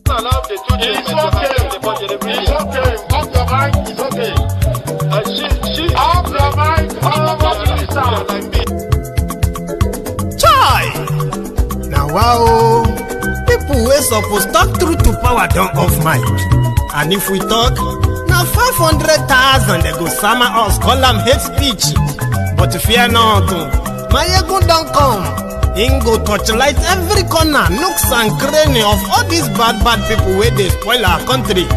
It's okay. Off your mic, it's okay. Off your mic, Chai! Now wow, people wey suppose talk truth to power don off mic. And if we talk, now 500,000 they go sama us, call am hate speech. But fear not, my ego don't come. Him go torchlight every corner, nooks and cranny of all these bad people where they spoil our country.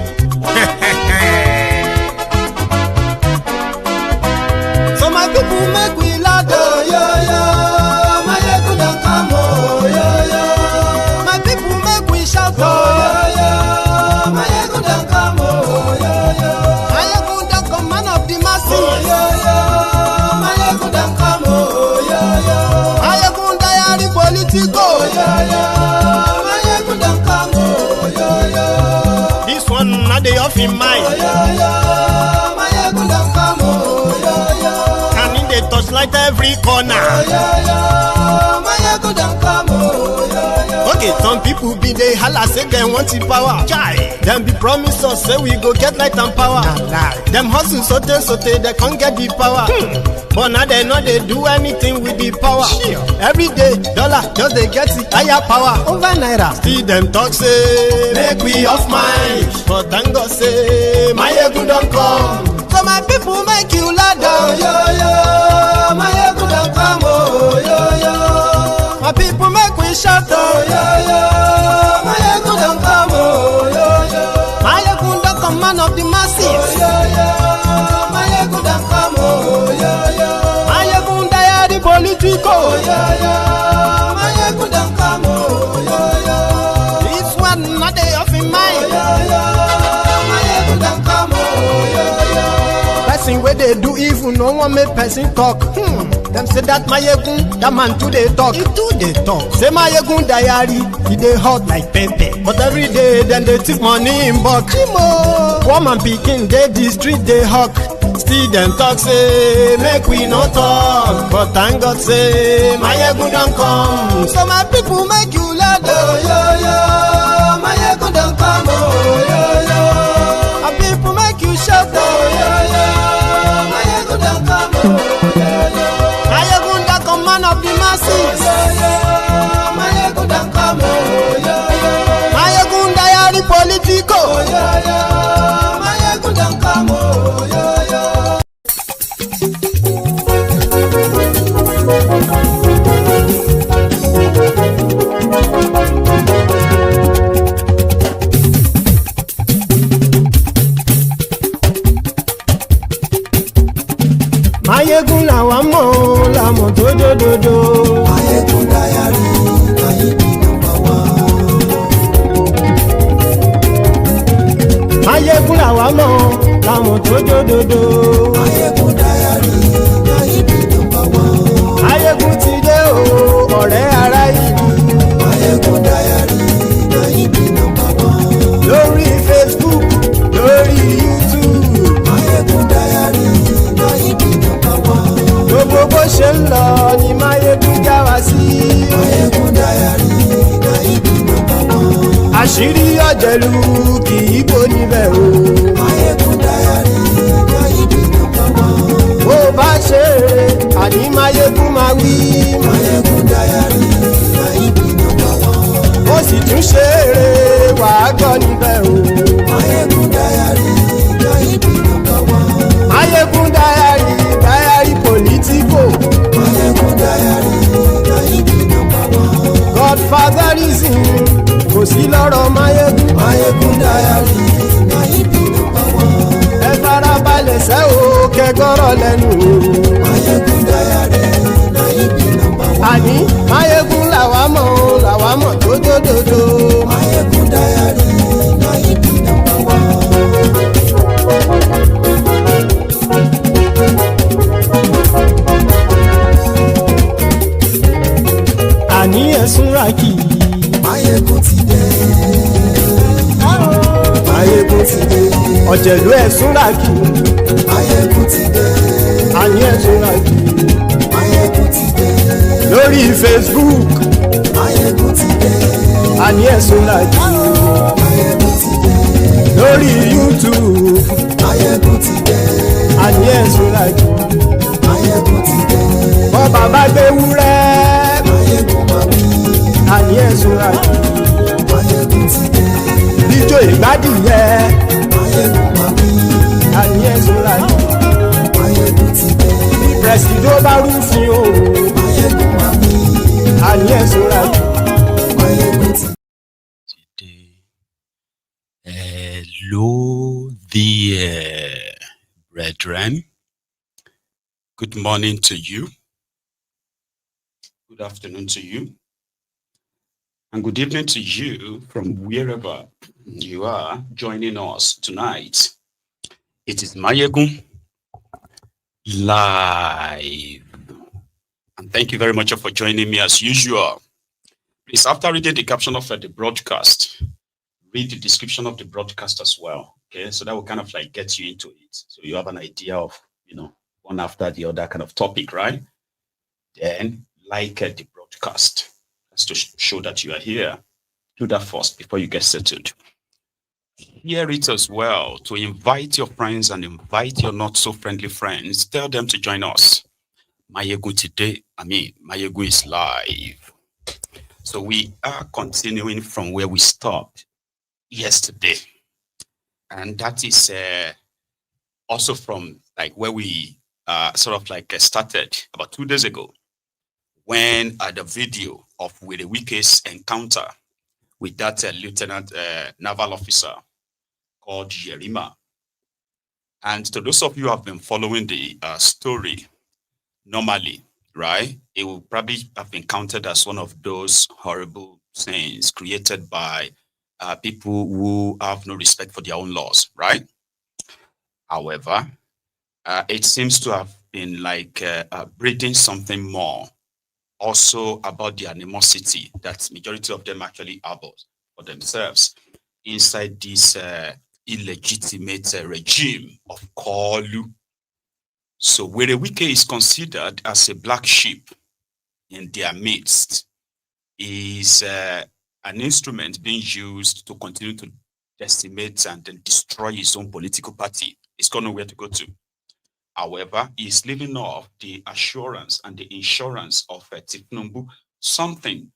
So my people make we loud, oh, yo, yo. My ego don't come, oh, yo, yo. My people make we shout, oh, yo, yo. My ego don't come, oh, yo, yo. My ego don't come, man of the masses, oh, yo, yo. My ego don't come, oh, yo, yo. My ego politico, yo, yo. My ego don't come, oh, yo, yo. This one not the off in mind, oh, yo, yo. My ego don't come, oh, yo, yo. And in the touchlight every corner, oh, yo, yo. My ego don't come, oh, yo, yo. Okay, some people be they holla say they want the power. Chai, them be promise us say we go get light and power. Nah. Them hustle sote they can't get the power. But now they know they do anything with the power. Sure. Every day, dollar just they get the higher power over naira. Still them talk say make we off mind. But thank God say my ego don't come. So my people make you loud, oh, yo, yo. My ego don't come, oh, yo, yo. My people make we shout, oh, yo, yo. My ego don't come, oh, yo, yo. My ego don't come, man of the masses, oh, yo, yo. My ego don't come, oh, yo, yo. My ego don't the politico, oh, yo, yo. My ego don't come, oh, yo, yo. This one not they off in mind, oh, yo, yo. My ego don't come, oh, yo, yo. Person where they do evil, no one make person talk. Them say that my egun, that man too they talk. He too they talk. Say my egun diary, he they hot like pepper. But every day then they take money in bulk. Woman picking, they the street they hawk. Still them talk say make we no talk. But thank God say my egun don't come. So my people make you loud, oh, yo, yo. My egun don't come, oh, yo, yo. My people make you shout, oh, yo, yo. My egun don't come, oh, yo, yo. Man of the masses, oh, yeah, yeah. My ego don't come, oh, yeah, yeah. My ego diary politico, oh, yeah, yeah. My ego don't come, oh, yeah, yeah. Mayegun làwa mọ̀ làmọ̀ tó dòdòdò. Mayegun diary ayé bí number one. Mayegun làwa mọ̀ làmọ̀ tó dòdòdò. Mayegun diary ayé bí number one. Mayegun ti dé o ọ̀rẹ́ ara ìlú. Mayegun diary ayé bí number one. Lórí Facebook lórí YouTube. Mayegun diary ayé bí number one. Gbogbo bó ṣe ń lọ ni Mayegun já wa sí. Mayegun diary ayé bí number one. Àṣírí ọ̀jẹ̀lú kì í bò níbẹ̀ o. Mayegun diary ayé bí number one. Bó bá ṣe é àní Mayegun máa wí. Mayegun diary ayé bí number one. Ó sì tún ṣe eré wàá gbọ́ níbẹ̀ o. Mayegun diary ayé bí number one. Mayegun diary politico. Mayegun diary ayé bí number one. Godfatherism kò sí lọ́rọ̀ Mayegun. Mayegun diary ayé bí number one. Ẹ fara balẹ̀ sẹ́ o kẹgọ́rọ̀ lẹ́nu o. Mayegun diary ayé bí number one. Àní Mayegun làwa mọ̀ tó dòdòdò. Mayegun diary ayé bí number one. Àní ẹ̀sùn ràkì. Mayegun ti dé. Mayegun ti dé. Ọ̀jẹ̀lú ẹ̀sùn ràkì. Mayegun ti dé. Àní ẹ̀sùn ràkì. Mayegun ti dé. Lórí Facebook. Mayegun ti dé. Àní ẹ̀sùn ràkì. lórí YouTube. Máyégún ti dé. Àní ẹ̀sùn láìpẹ́. Máyégún ti dé. Bọ́ bàbá gbé wúrẹ́. Máyégún máa wí. Àní ẹ̀sùn láìpẹ́. Máyégún ti dé. Bíjó ìgbádìyẹ. Máyégún máa wí. Àní ẹ̀sùn láìpẹ́. Máyégún ti dé. Pẹ̀sìdó bá rúfin o. Máyégún máa wí. Àní ẹ̀sùn láìpẹ́. Máyégún ti dé. Hello there, brethren. Good morning to you. Good afternoon to you. And good evening to you from wherever you are joining us tonight. It is Máyégún live. And thank you very much for joining me as usual. Please, after reading the caption of the broadcast, read the description of the broadcast as well. Okay, so that will kind of like get you into it. So you have an idea of, one after the other kind of topic, right? Then like the broadcast. That's to show that you are here. Do that first before you get settled. Hear it as well to invite your friends and invite your not so friendly friends. Tell them to join us. Máyégún today, Máyégún is live. So we are continuing from where we stopped yesterday, and that is also from like where we started about 2 days ago, when the video of Werey Wike's encounter with that lieutenant naval officer called Yerima. And to those of you who have been following the story normally, right, it will probably have been counted as one of those horrible scenes created by people who have no respect for their own laws, right? However, it seems to have been like breeding something more, also about the animosity that majority of them actually harbor for themselves inside this illegitimate regime of Kolu. So Werey Wike is considered as a black sheep in their midst. Is an instrument being used to continue to decimate and then destroy his own political party. It's got nowhere to go to. However, he's living off the assurance and the insurance of Tinubu, something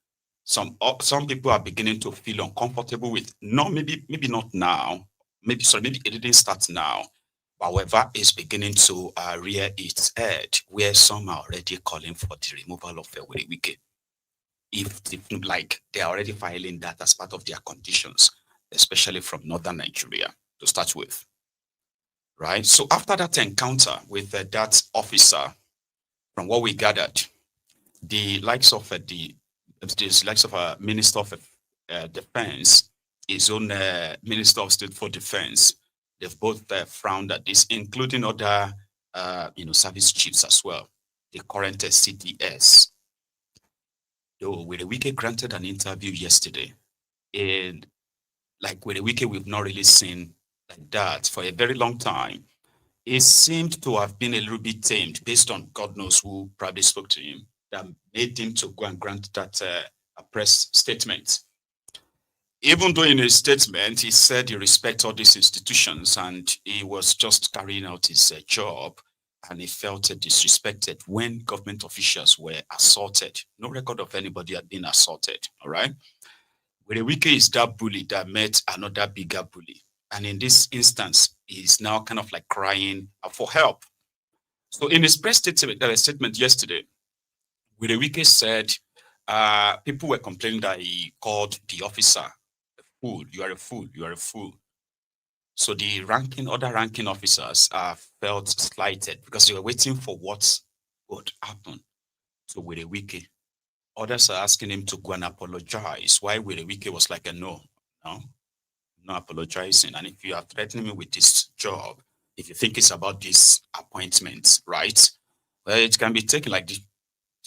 some people are beginning to feel uncomfortable with. No, maybe not now. Maybe it didn't start now. However, it's beginning to rear its head, where some are already calling for the removal of Werey Wike. If like they are already filing that as part of their conditions, especially from northern Nigeria to start with, right? So after that encounter with that officer, from what we gathered, the likes of a Minister of Defense, his own Minister of State for Defense, they've both frowned at this, including other service chiefs as well. The current CDS. Though Werey Wike granted an interview yesterday, and like Werey Wike, we've not really seen like that for a very long time. It seemed to have been a little bit tamed based on God knows who probably spoke to him that made him to go and grant that a press statement. Even though in his statement, he said he respects all these institutions and he was just carrying out his job, and he felt disrespected when government officials were assaulted. No record of anybody had been assaulted, all right? Werey Wike is that bully that met another bigger bully. And in this instance, he's now kind of like crying for help. So in his press statement yesterday, Werey Wike said people were complaining that he called the officer a fool. You are a fool. You are a fool. So the other ranking officers felt slighted because they were waiting for what would happen to Werey Wike. Others are asking him to go and apologize. Why Werey Wike was like, no apologizing. And if you are threatening me with this job, if you think it's about this appointment, right? Well, it can be taken like this.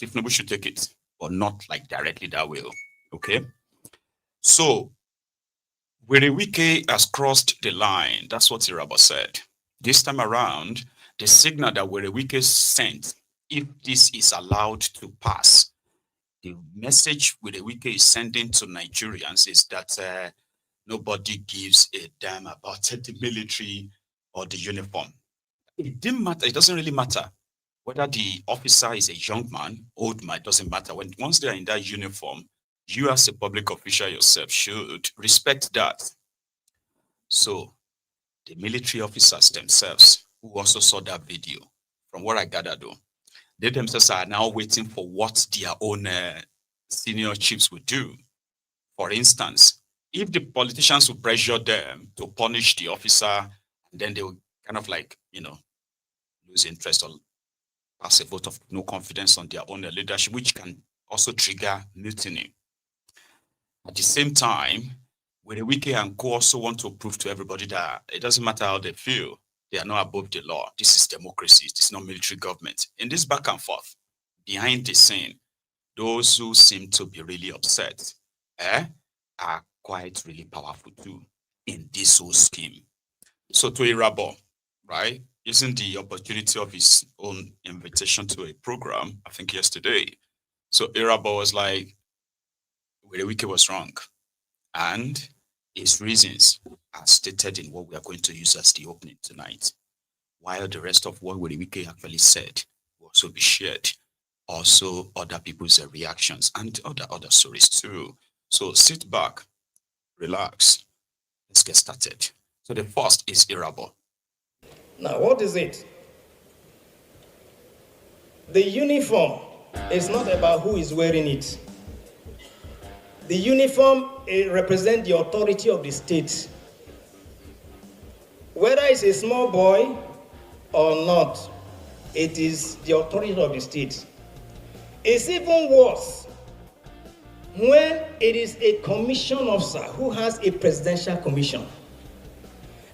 Tinubu should take it, but not like directly that way. Okay. So Werey Wike has crossed the line. That's what Irabor said. This time around, the signal that Werey Wike sent, if this is allowed to pass, the message Werey Wike is sending to Nigerians is that nobody gives a damn about the military or the uniform. It didn't matter. It doesn't really matter whether the officer is a young man, old man, it doesn't matter. Once they are in that uniform, you as a public official yourself should respect that. So the military officers themselves, who also saw that video, from what I gathered though, they themselves are now waiting for what their own senior chiefs will do. For instance, if the politicians will pressure them to punish the officer, then they will kind of like, lose interest or pass a vote of no confidence on their own leadership, which can also trigger mutiny. At the same time, Werey Wike and co also want to prove to everybody that it doesn't matter how they feel, they are not above the law. This is democracy. This is not military government. In this back and forth, behind the scene, those who seem to be really upset are quite really powerful too in this whole scheme. So to Irabor, right, using the opportunity of his own invitation to a program, I think yesterday, so Irabor was like, Werey Wike was wrong. And his reasons are stated in what we are going to use as the opening tonight. While the rest of what Werey Wike actually said will also be shared. Also other people's reactions and other stories too. So sit back, relax, let's get started. So the first is Irabor. Now, what is it? The uniform is not about who is wearing it. The uniform represents the authority of the state. Whether it's a small boy or not, it is the authority of the state. It's even worse when it is a commission officer who has a presidential commission.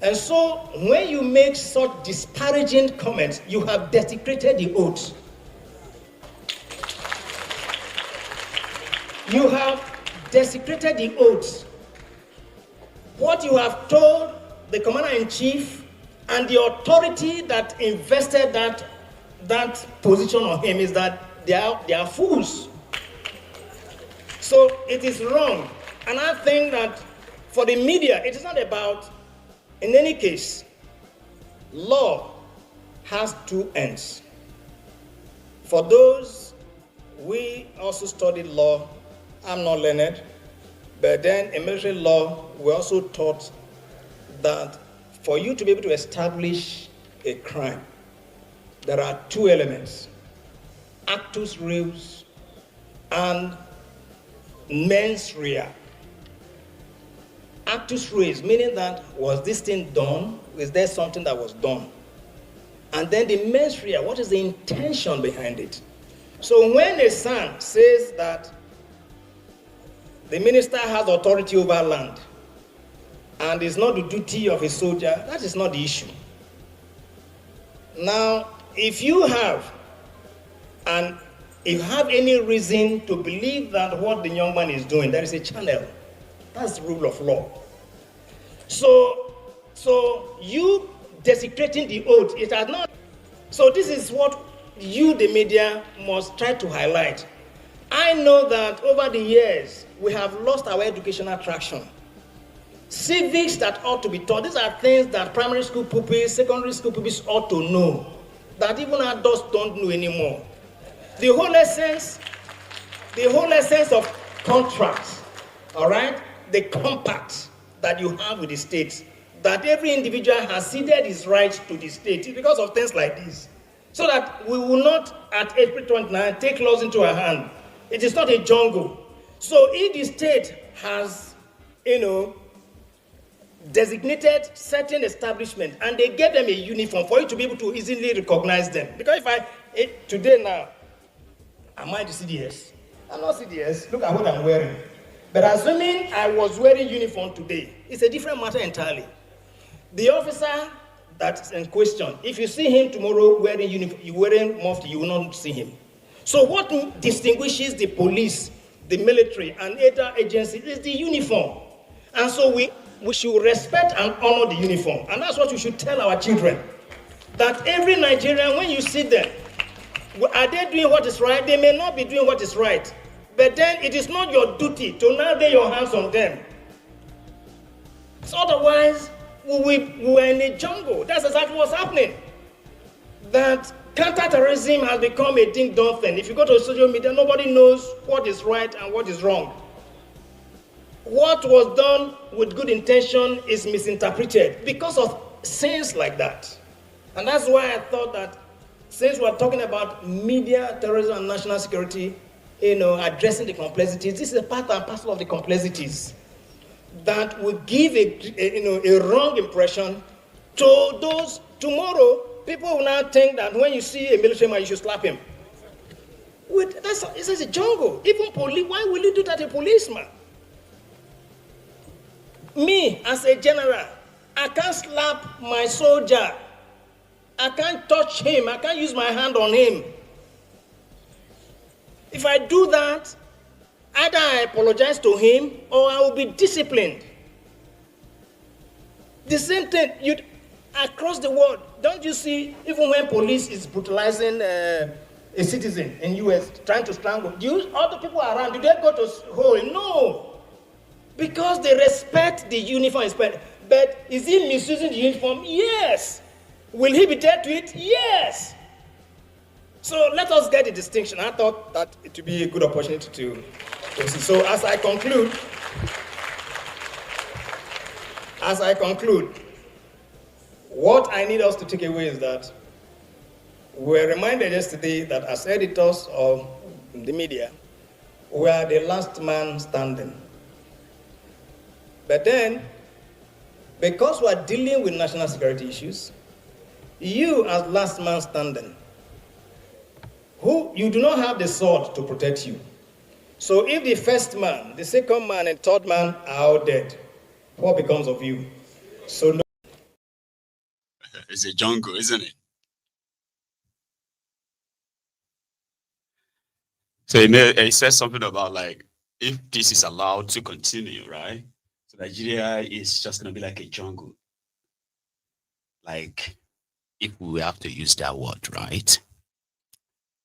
And so when you make such disparaging comments, you have desecrated the oath. You have desecrated the oath. What you have told the commander-in-chief and the authority that invested that position on him is that they are fools. So it is wrong. And I think that for the media, it is not about, in any case, law has two ends. For those, we also studied law. I'm not learned, but then in military law, we also taught that for you to be able to establish a crime, there are two elements: actus reus and mens rea. Actus reus, meaning that was this thing done? Is there something that was done? And then the mens rea, what is the intention behind it? So when a son says that the minister has authority over land and it's not the duty of a soldier, that is not the issue. Now, if you have any reason to believe that what the young man is doing, there is a channel. That's the rule of law. So you desecrating the oath, it has not. So this is what you, the media, must try to highlight. I know that over the years, we have lost our educational traction. Civics that ought to be taught, these are things that primary school pupils, secondary school pupils ought to know, that even adults don't know anymore. The whole essence of contracts, all right, the compact that you have with the state, that every individual has ceded his rights to the state, is because of things like this. So that we will not, at April 29, take laws into our hand. It is not a jungle. So if the state has, designated certain establishment and they get them a uniform for you to be able to easily recognize them. Because today now, am I the CDS? I'm not CDS. Look at what I'm wearing. But assuming I was wearing uniform today, it's a different matter entirely. The officer that's in question, if you see him tomorrow wearing uniform, you wearing mufti, you will not see him. So what distinguishes the police, the military, and other agencies is the uniform. And so we should respect and honor the uniform. And that's what we should tell our children. That every Nigerian, when you see them, are they doing what is right? They may not be doing what is right. But then it is not your duty to now lay your hands on them. So otherwise, we were in a jungle. That's exactly what's happening. That counterterrorism has become a ding-dong thing. If you go to social media, nobody knows what is right and what is wrong. What was done with good intention is misinterpreted because of sins like that. And that's why I thought that since we're talking about media, terrorism, and national security, addressing the complexities, this is a part and parcel of the complexities that will give a wrong impression to those. Tomorrow, people will now think that when you see a military man, you should slap him. It's a jungle. Even police, why will you do that to a policeman? Me, as a general, I can't slap my soldier. I can't touch him. I can't use my hand on him. If I do that, either I apologize to him or I will be disciplined. The same thing across the world. Don't you see, even when police is brutalizing a citizen in US, trying to strangle, other people around, do they go to hold him? No. Because they respect the uniform. But is he misusing the uniform? Yes. Will he be dead to it? Yes. So let us get the distinction. I thought that it would be a good opportunity to see. So as I conclude, what I need us to take away is that we were reminded yesterday that as editors of the media, we are the last man standing. But then, because we are dealing with national security issues, you as last man standing, you do not have the sword to protect you. So if the first man, the second man, and third man are all dead, what becomes of you? So no. It's a jungle, isn't it? So he says something about like, if this is allowed to continue, right? So Nigeria is just going to be like a jungle. Like, if we have to use that word, right?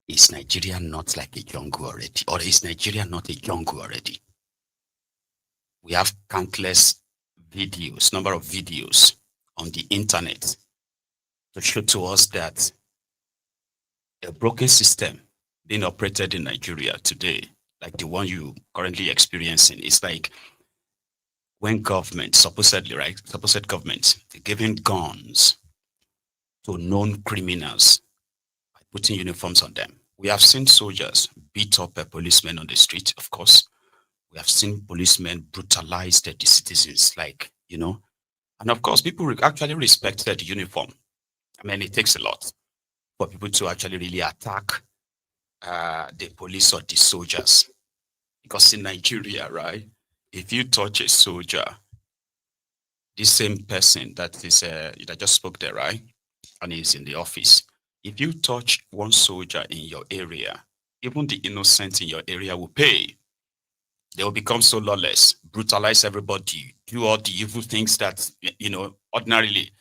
Is Nigeria not like a jungle already? Or is Nigeria not a jungle already? We have countless videos, number of videos on the internet to show to us that a broken system being operated in Nigeria today, like the one you currently experiencing, is like when government, supposed government, they're giving guns to known criminals by putting uniforms on them. We have seen soldiers beat up a policeman on the street, of course. We have seen policemen brutalize the citizens, and of course, people actually respected the uniform. I mean, it takes a lot for people to actually really attack the police or the soldiers. Because in Nigeria, right, if you touch a soldier, this same person that just spoke there, right, and is in the office, if you touch one soldier in your area, even the innocent in your area will pay. They will become so lawless, brutalize everybody, do all the evil things that, ordinarily,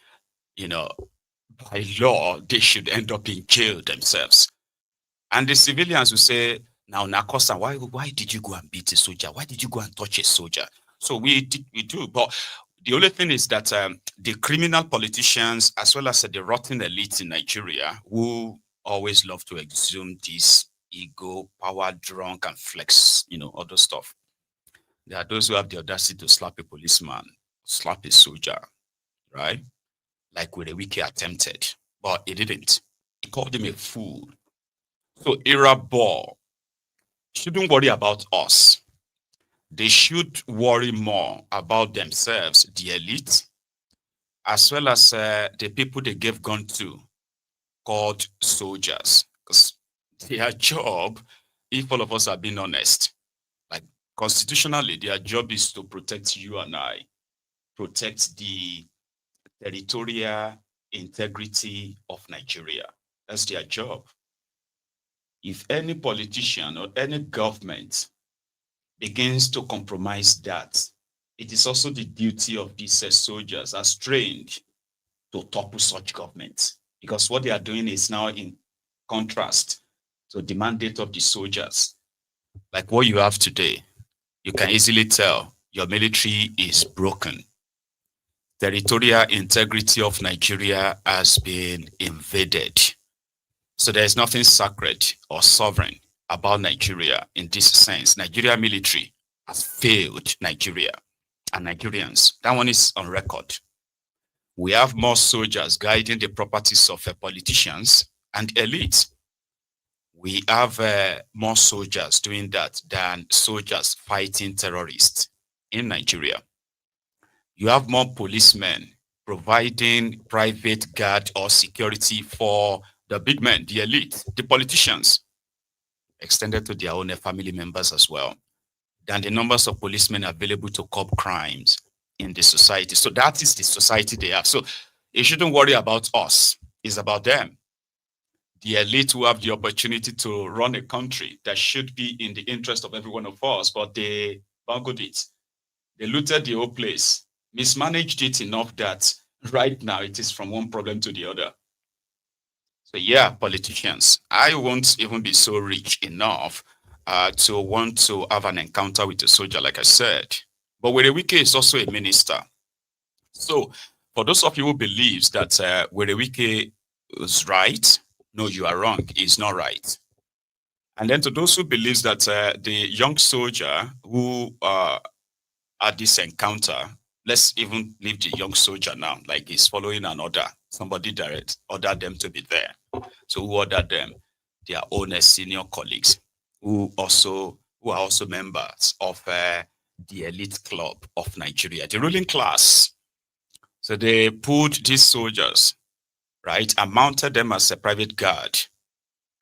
by law, they should end up in jail themselves. And the civilians will say, now, Nakosa, why did you go and beat a soldier? Why did you go and touch a soldier? So we do, but the only thing is that the criminal politicians, as well as the rotten elites in Nigeria, who always love to exhume this ego, power drunk, and flex, other stuff. There are those who have the audacity to slap a policeman, slap a soldier, right? Like Werey Wike attempted, but he didn't. He called him a fool. So Irabor shouldn't worry about us. They should worry more about themselves, the elite, as well as the people they gave gun to, called soldiers. Because their job, if all of us are being honest, like constitutionally, their job is to protect you and I, protect the territorial integrity of Nigeria. That's their job. If any politician or any government begins to compromise that, it is also the duty of these soldiers as trained to topple such governments, because what they are doing is now in contrast to the mandate of the soldiers. Like what you have today, you can easily tell your military is broken. territorial integrity of Nigeria has been invaded. So there is nothing sacred or sovereign about Nigeria in this sense. Nigeria military has failed Nigeria and Nigerians. That one is on record. We have more soldiers guiding the properties of politicians and elites. We have more soldiers doing that than soldiers fighting terrorists in Nigeria. You have more policemen providing private guard or security for the big men, the elite, the politicians, extended to their own family members as well, than the numbers of policemen available to curb crimes in the society. So that is the society they have. So you shouldn't worry about us. It's about them. The elite who have the opportunity to run a country that should be in the interest of every one of us, but they bungled it. They looted the whole place, mismanaged it enough that right now it is from one problem to the other. So yeah, politicians, I won't even be so rich enough to want to have an encounter with a soldier, like I said. But Werey Wike is also a minister. So for those of you who believes that Werey Wike is right, no, you are wrong. He's not right. And then to those who believes that the young soldier who had this encounter, let's even leave the young soldier now, like he's following an order. Somebody ordered them to be there. So who ordered them? Their own senior colleagues who are also members of the elite club of Nigeria, the ruling class. So they pulled these soldiers, right, and mounted them as a private guard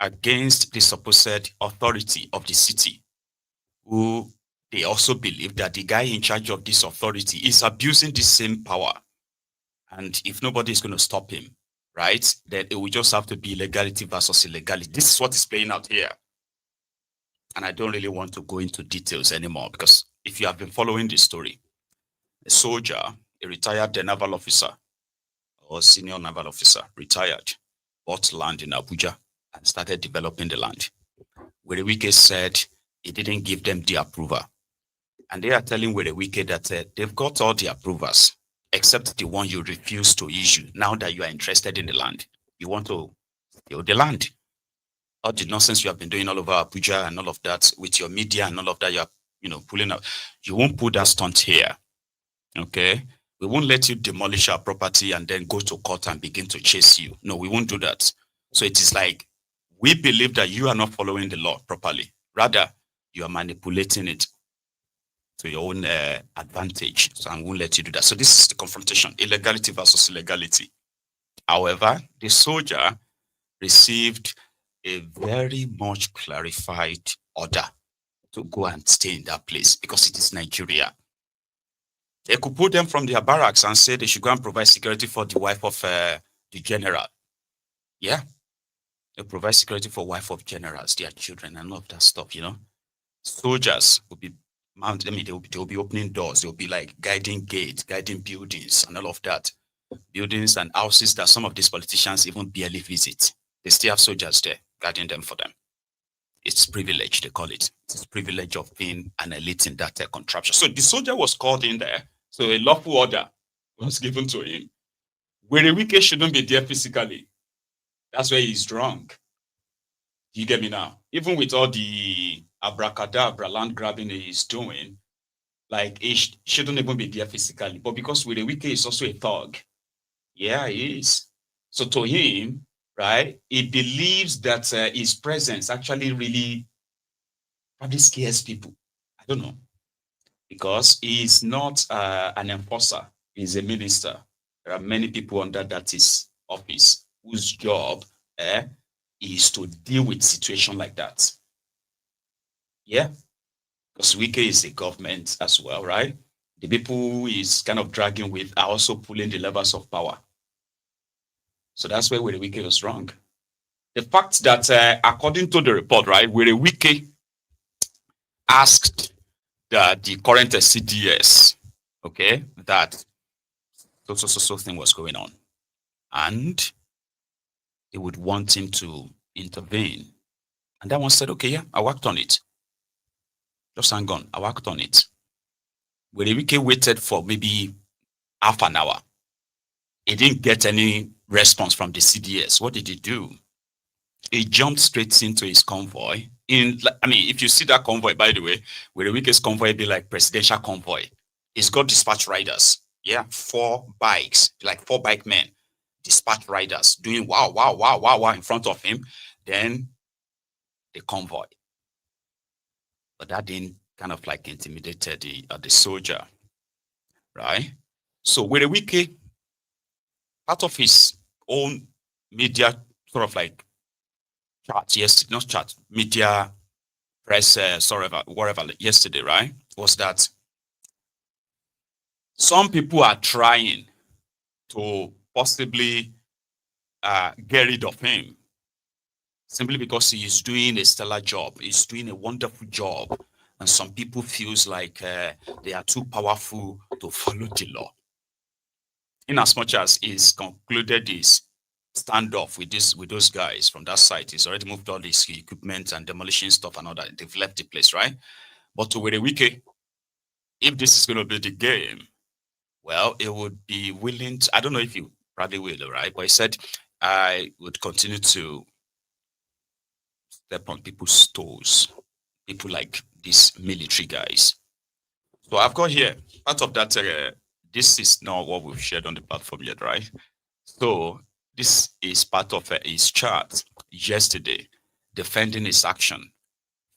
against the supposed authority of the city, who they also believe that the guy in charge of this authority is abusing the same power. And if nobody is going to stop him, right, then it will just have to be legality versus illegality. This is what is playing out here. And I don't really want to go into details anymore, because if you have been following this story, a soldier, a retired naval officer or senior naval officer, retired, bought land in Abuja and started developing the land. Werey Wike said he didn't give them the approval. And they are telling Werey Wike that they've got all the approvals, except the one you refuse to issue. Now that you are interested in the land, you want to steal the land. All the nonsense you have been doing all over Abuja and all of that with your media and all of that, you are, pulling out. You won't put that stunt here, okay? We won't let you demolish our property and then go to court and begin to chase you. No, we won't do that. So it is like, we believe that you are not following the law properly. Rather, you are manipulating it to your own advantage. So I won't let you do that. So this is the confrontation, illegality versus illegality. However, the soldier received a very much clarified order to go and stay in that place because it is Nigeria. They could put them from their barracks and say they should go and provide security for the wife of the general. Yeah. They provide security for wife of generals, their children, and all of that stuff, Soldiers will be mounted. I mean, they will be opening doors. They will be like guiding gates, guiding buildings, and all of that. Buildings and houses that some of these politicians even barely visit. They still have soldiers there guarding them for them. It's privilege, they call it. It's privilege of being an elite in that contraption. So the soldier was called in there. So a lawful order was given to him. Werey Wike shouldn't be there physically. That's where he's wrong. You get me now? Even with all the abracadabra land grabbing he's doing, like he shouldn't even be there physically. But because Werey Wike is also a thug, yeah, he is. So to him, right, he believes that his presence actually really probably scares people. I don't know. Because he is not an enforcer. He's a minister. There are many people under that his office whose job is to deal with situation like that. Yeah. Because Wike is a government as well, right? The people who is kind of dragging with are also pulling the levers of power. So that's where Werey Wike was wrong. The fact that, according to the report, right, Werey Wike asked the current CDS, okay, that so thing was going on. And they would want him to intervene. And that one said, okay, yeah, I worked on it. Just hang on, I worked on it. Werey Wike waited for maybe half an hour he didn't get any response from the CDS. What did he do? He jumped straight into his convoy. If you see that convoy, by the way, Werey Wike's convoy be like presidential convoy. He's got dispatch riders. Yeah, 4 bikes, like 4 bike men, dispatch riders doing wow in front of him. Then the convoy. But that didn't kind of like intimidated the soldier, right? So Werey Wike, part of his own media sort of like media press, whatever, yesterday, right, was that some people are trying to possibly get rid of him simply because he is doing a stellar job. He's doing a wonderful job. And some people feels like they are too powerful to follow the law. In as much as he's concluded his standoff with those guys from that site, he's already moved all his equipment and demolition stuff and all that. They've left the place, right? But to Werey Wike, if this is going to be the game, well, it would be willing to, I don't know if you probably will, right? But he said, I would continue to step on people's toes, people like these military guys. So I've got here, part of that, this is not what we've shared on the platform yet, right? So this is part of his chart yesterday, defending his action,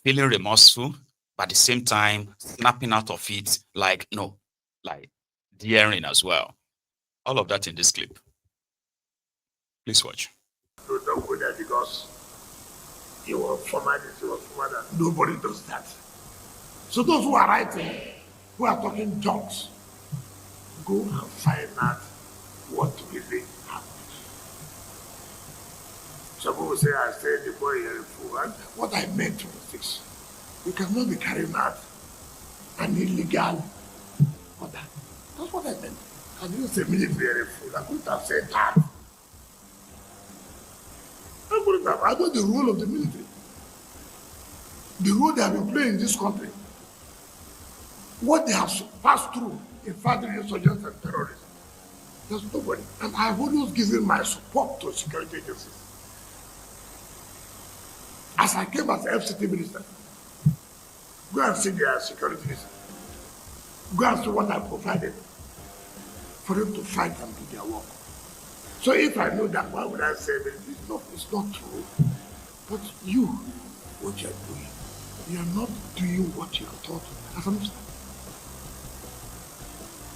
feeling remorseful, but at the same time, snapping out of it like daring as well. All of that in this clip. Please watch. So don't go there because you were former this, you were former that. Nobody does that. So those who are writing, who are talking junks, go and find out what really happened. Some people say, I said the boy here is fool. And what I meant was this. You cannot be carrying out an illegal order. That's what I meant. I didn't say military fool. I couldn't have said that. I know the role of the military. The role they have been playing in this country. What they have passed through in fighting insurgents and terrorists. There's nobody. And I have always given my support to security agencies. As I came as FCT minister, go and see their security minister. Go and see what I provided for them to fight and do their work. So if I know that, why would I say that it's not true? But you, what you're doing, you're not doing what you're taught as an officer.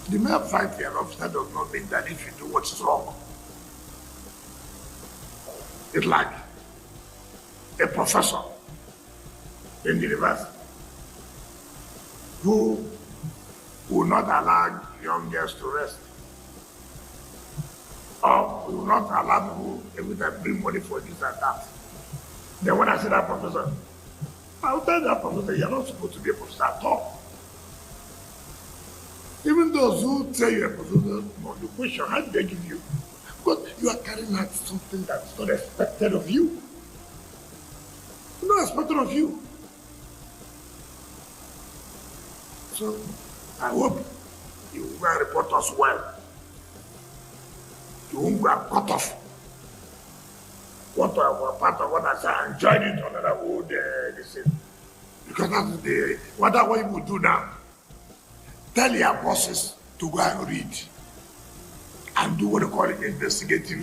The mere fact you're an officer does not mean that if you do what's wrong. It's like a professor in the university who will not allow young girls to rest. Or will not allow people every time bring money for this and that. Then when I say that professor, I will tell that professor, you're not supposed to be a professor at all. Even those who say you're a professor, no, the question, how do they give you? Because you are carrying out something that's not expected of you. It's not expected of you. So I hope you will report us well. You won't go cut off. What part of what I said, and join it on another old listen. Because that's the what you will do now. Tell your bosses to go and read and do what they call it investigative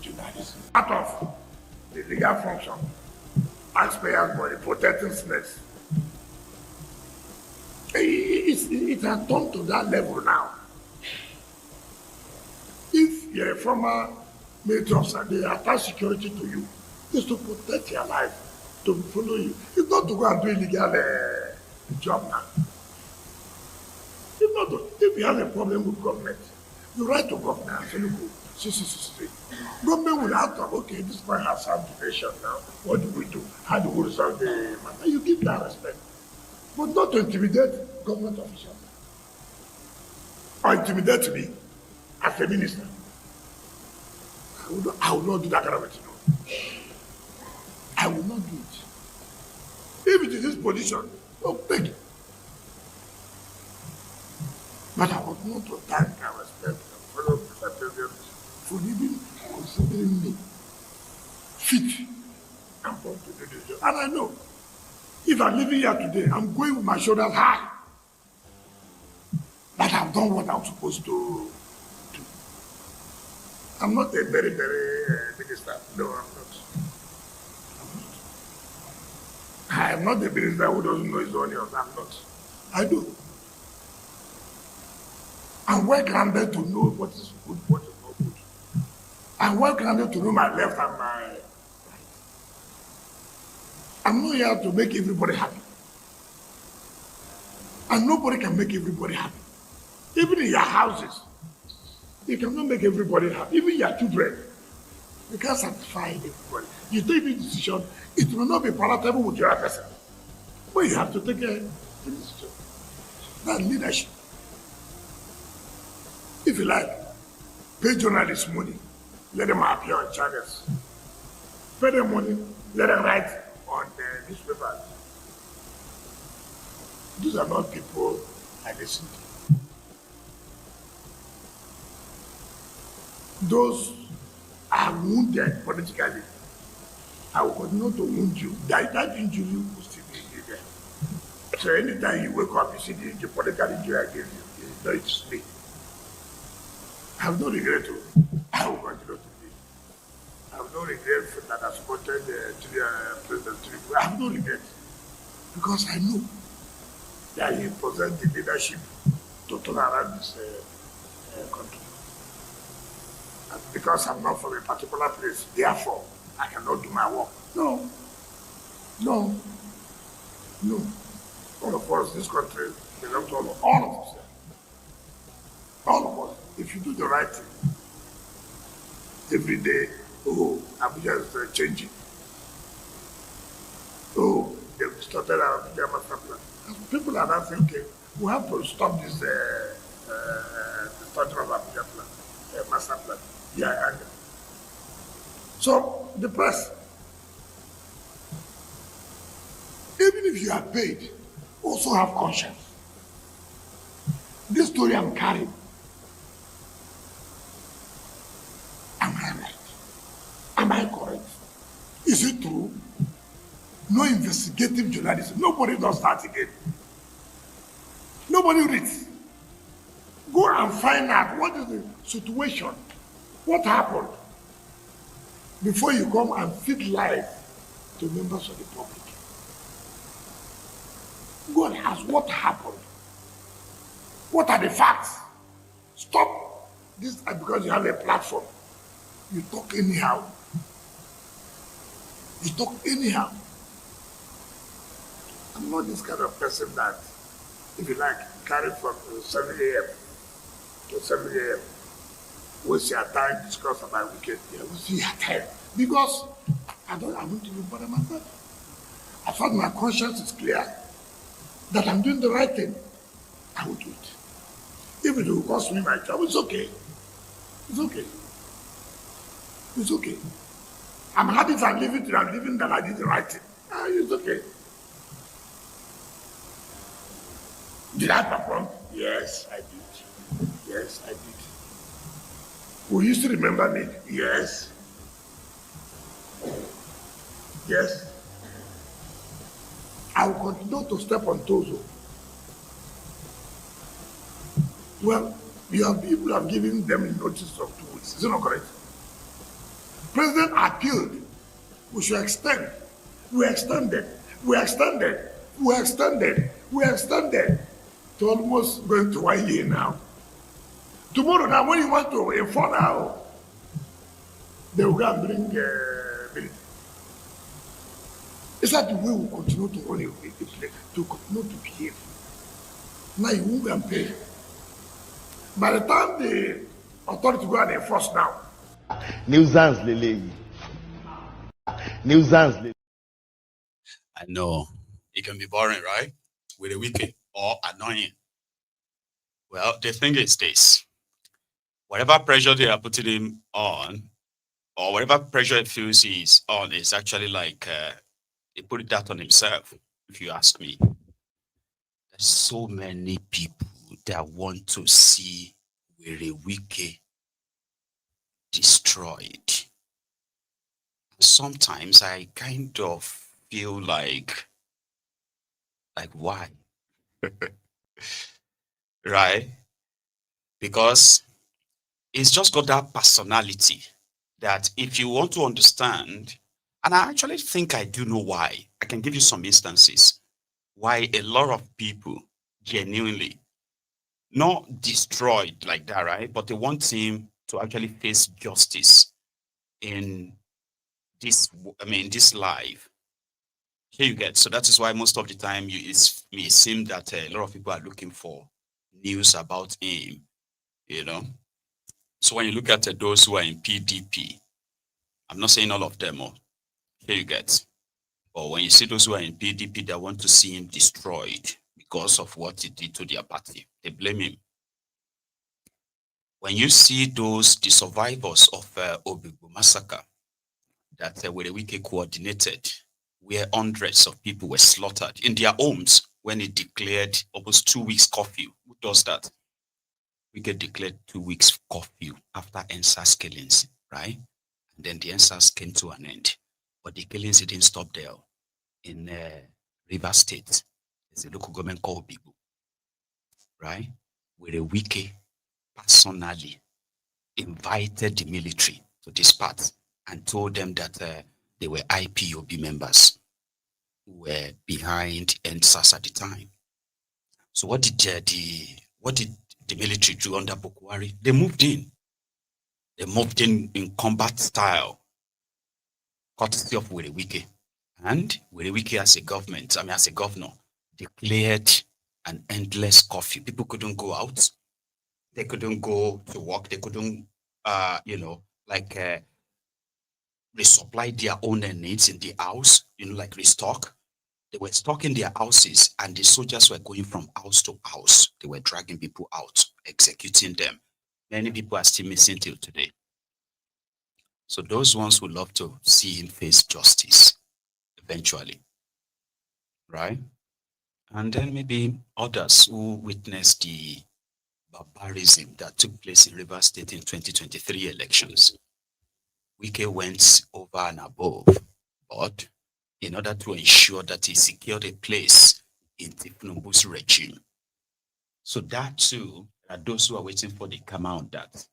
journalism. Part of the legal function, taxpayers' money, protecting snakes. It has come to that level now. If you're a former military officer, they attach security to you. It's to protect your life, to follow you. It's not to go and do illegal job now. It's not to, if you have a problem with government, you write to government and say, look, see. Government will have to, okay, this man has some donation now. What do we do? How do we resolve the matter? You give that respect. But not to intimidate government officials. Or intimidate me as a minister. I will not do that kind of thing. I will not do it. If it is this position, don't take it. But I want not to thank and respect and follow Mr. President, for even considering me fit and born to do this job. And I know, if I'm living here today, I'm going with my shoulders high. That I've done what I'm supposed to do. I'm not a very, very minister. No, I'm not. I am not the minister who doesn't know his onions. I'm not. I do. I'm well grounded to know what is good, what is not good. I'm well grounded to know my left and my right. I'm not here to make everybody happy. And nobody can make everybody happy. Even in your houses, you cannot make everybody happy. Even your children, you can't satisfy everybody. You take the decision, it will not be palatable with your person. But you have to take a decision. That's leadership. If you like, pay journalists money, let them appear on channels. Pay them money, let them write on the newspapers. These are not people I listen to. Those are wounded politically. I will continue to wound you. That injury will still be there. So anytime you wake up, you see the political injury I gave you, you know it's me. I have no regret to I will continue to be. I have no regret that I supported President Tinubu. I have no regret. Because I know that he possessed the leadership to turn around this country. And because I'm not from a particular place, therefore, I cannot do my work. No. No. No. All of us, this country belongs to all of us. All of us. If you do the right thing, every day, oh, Abuja is changing. Oh, they've started Abuja master plan. And people are now saying, okay, we have to stop this the starting of Abuja plan, master plan. Yeah, and so the press, even if you are paid, also have conscience. This story I'm carrying, am I right? Am I correct? Is it true? No investigative journalism. Nobody does that again. Nobody reads. Go and find out what is the situation. What happened? Before you come and feed life to members of the public. Go and ask what happened. What are the facts? Stop this because you have a platform. You talk anyhow. You talk anyhow. I'm not this kind of person that, if you like, carry from 7 a.m. to 7 a.m. Waste your time, discuss about weekend. Yeah, waste your time. Because I want to bother myself. I thought my conscience is clear that I'm doing the right thing. I will do it. If it will cost me my job, it's okay. It's okay. It's okay. I'm happy if I'm living that I did the right thing. It's okay. Did I perform? Yes, I did. Yes, I did. Will you still remember me? Yes. Yes. I will continue to step on toes. Well, people have given them a notice of 2 weeks. Is it not correct? President appealed. We should extend. We extended. We extended. We extended. We extended. To almost going to 1 year now. Tomorrow now, when you want to inform now, they will go and bring military. Is that the way we continue to run a place, to continue to behave? Now you won't go and pay. By the time the authority go and enforce now. Nuisance lele. Nuisance lele. I know it can be boring, right? With a wicked or annoying. Well, the thing is this. Whatever pressure they are putting him on, or whatever pressure he feels he's on, is actually like he put that on himself, if you ask me. There's so many people that want to see Werey Wike destroyed. Sometimes I kind of feel like why? Right? Because it's just got that personality that if you want to understand, and I actually think I do know why. I can give you some instances why a lot of people genuinely not destroyed like that, right? But they want him to actually face justice in this life. Here you get. So that is why most of the time it may seem that a lot of people are looking for news about him, you know. So when you look at those who are in PDP, I'm not saying all of them, here you get. But when you see those who are in PDP that want to see him destroyed because of what he did to their party, they blame him. When you see the survivors of Obigbo massacre that Werey Wike coordinated, where hundreds of people were slaughtered in their homes when he declared almost 2 weeks curfew. Who does that? Wike declared 2 weeks curfew after NSAS killings, right? And then the NSAS came to an end. But the killings didn't stop there. In Rivers State, there's a local government called Bibu, right? Werey Wike personally invited the military to this part and told them that they were IPOB members who were behind NSAS at the time. So what did the military do under Bukwari? They moved in. They moved in combat style, courtesy of Werey Wike. And Werey Wike as a governor, declared an endless curfew. People couldn't go out. They couldn't go to work. They couldn't, resupply their own needs in the house, like restock. They were stocking their houses and the soldiers were going from house to house. They were dragging people out, executing them. Many people are still missing till today. So those ones would love to see him face justice eventually, right? And then maybe others who witnessed the barbarism that took place in Rivers State in 2023 elections. Wike went over and above, but in order to ensure that he secured a place in Tinubu's regime. So that too, are those who are waiting for the come out that.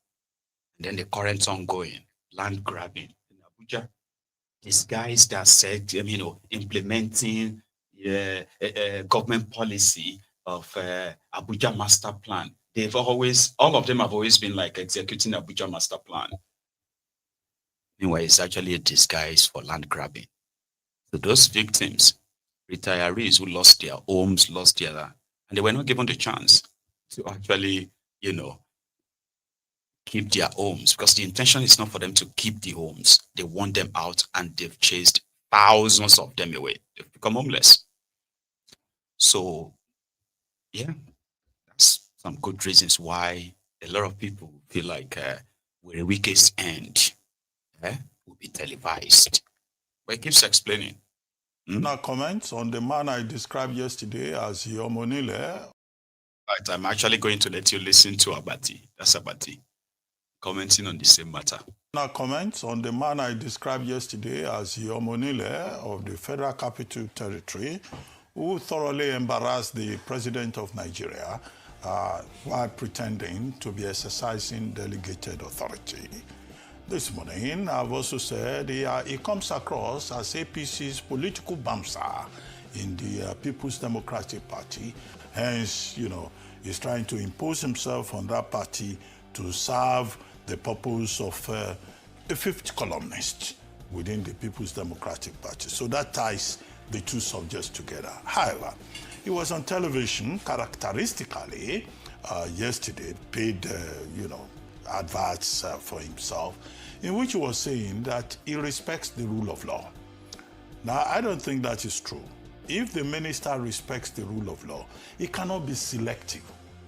And then the current ongoing land grabbing in Abuja. These guys that said, implementing government policy of Abuja master plan. All of them have always been like executing Abuja master plan. Meanwhile, it's actually a disguise for land grabbing. So those victims, retirees who lost their homes, and they were not given the chance to actually, keep their homes, because the intention is not for them to keep the homes. They want them out, and they've chased thousands of them away. They've become homeless. So, yeah, that's some good reasons why a lot of people feel like Werey Wike's end will be televised. But he keeps explaining. Now, comments on the man I described yesterday as Yomonile. Right, I'm actually going to let you listen to Abati. That's Abati, commenting on the same matter. Now, comments on the man I described yesterday as Yomonile of the Federal Capital Territory, who thoroughly embarrassed the President of Nigeria while pretending to be exercising delegated authority. This morning, I've also said he comes across as APC's political bouncer in the People's Democratic Party. Hence, he's trying to impose himself on that party to serve the purpose of a fifth columnist within the People's Democratic Party. So that ties the two subjects together. However, he was on television characteristically yesterday, paid, adverts for himself, in which he was saying that he respects the rule of law. Now, I don't think that is true. If the minister respects the rule of law, he cannot be selective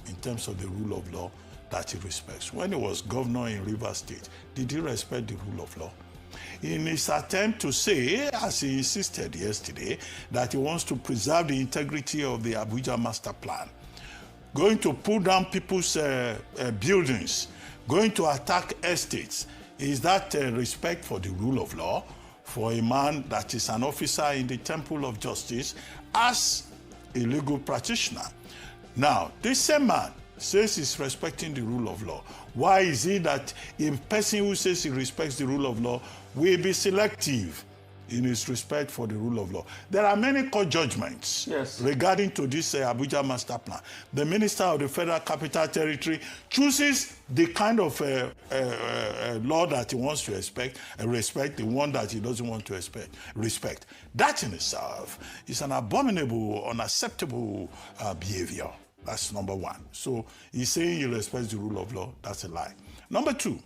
in terms of the rule of law that he respects. When he was governor in Rivers State, did he respect the rule of law? In his attempt to say, as he insisted yesterday, that he wants to preserve the integrity of the Abuja master plan, going to pull down people's buildings, going to attack estates, Is that respect for the rule of law for a man that is an officer in the temple of justice as a legal practitioner? Now, this same man says he's respecting the rule of law. Why is it that a person who says he respects the rule of law will be selective in his respect for the rule of law? There are many court judgments regarding to this Abuja master plan. The minister of the Federal Capital Territory chooses the kind of law that he wants to respect, the one that he doesn't want to respect. That in itself is an abominable, unacceptable behavior. That's number one. So he's saying he respects the rule of law. That's a lie. Number two,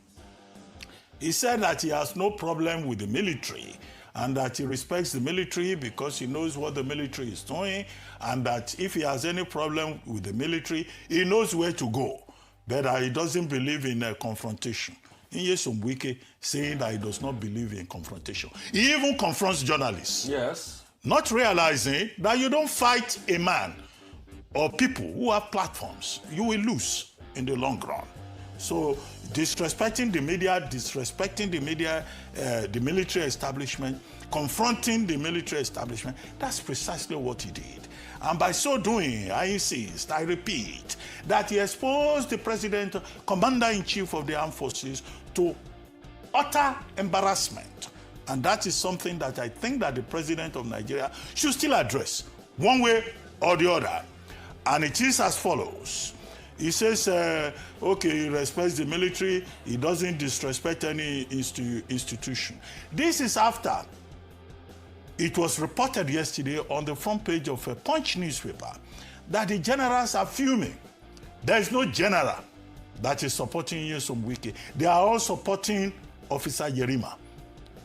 he said that he has no problem with the military and that he respects the military because he knows what the military is doing, and that if he has any problem with the military, he knows where to go, but he doesn't believe in confrontation. Nyesom Wike saying that he does not believe in confrontation. He even confronts journalists. Yes. Not realizing that you don't fight a man or people who have platforms. You will lose in the long run. So disrespecting the media, the military establishment, confronting the military establishment, that's precisely what he did. And by so doing, I insist, I repeat, that he exposed the president, commander-in-chief of the armed forces, to utter embarrassment. And that is something that I think that the president of Nigeria should still address, one way or the other. And it is as follows. He says, okay, he respects the military, he doesn't disrespect any institution. This is after it was reported yesterday on the front page of a Punch newspaper that the generals are fuming. There is no general that is supporting Nyesom Wike. They are all supporting Officer Yerima.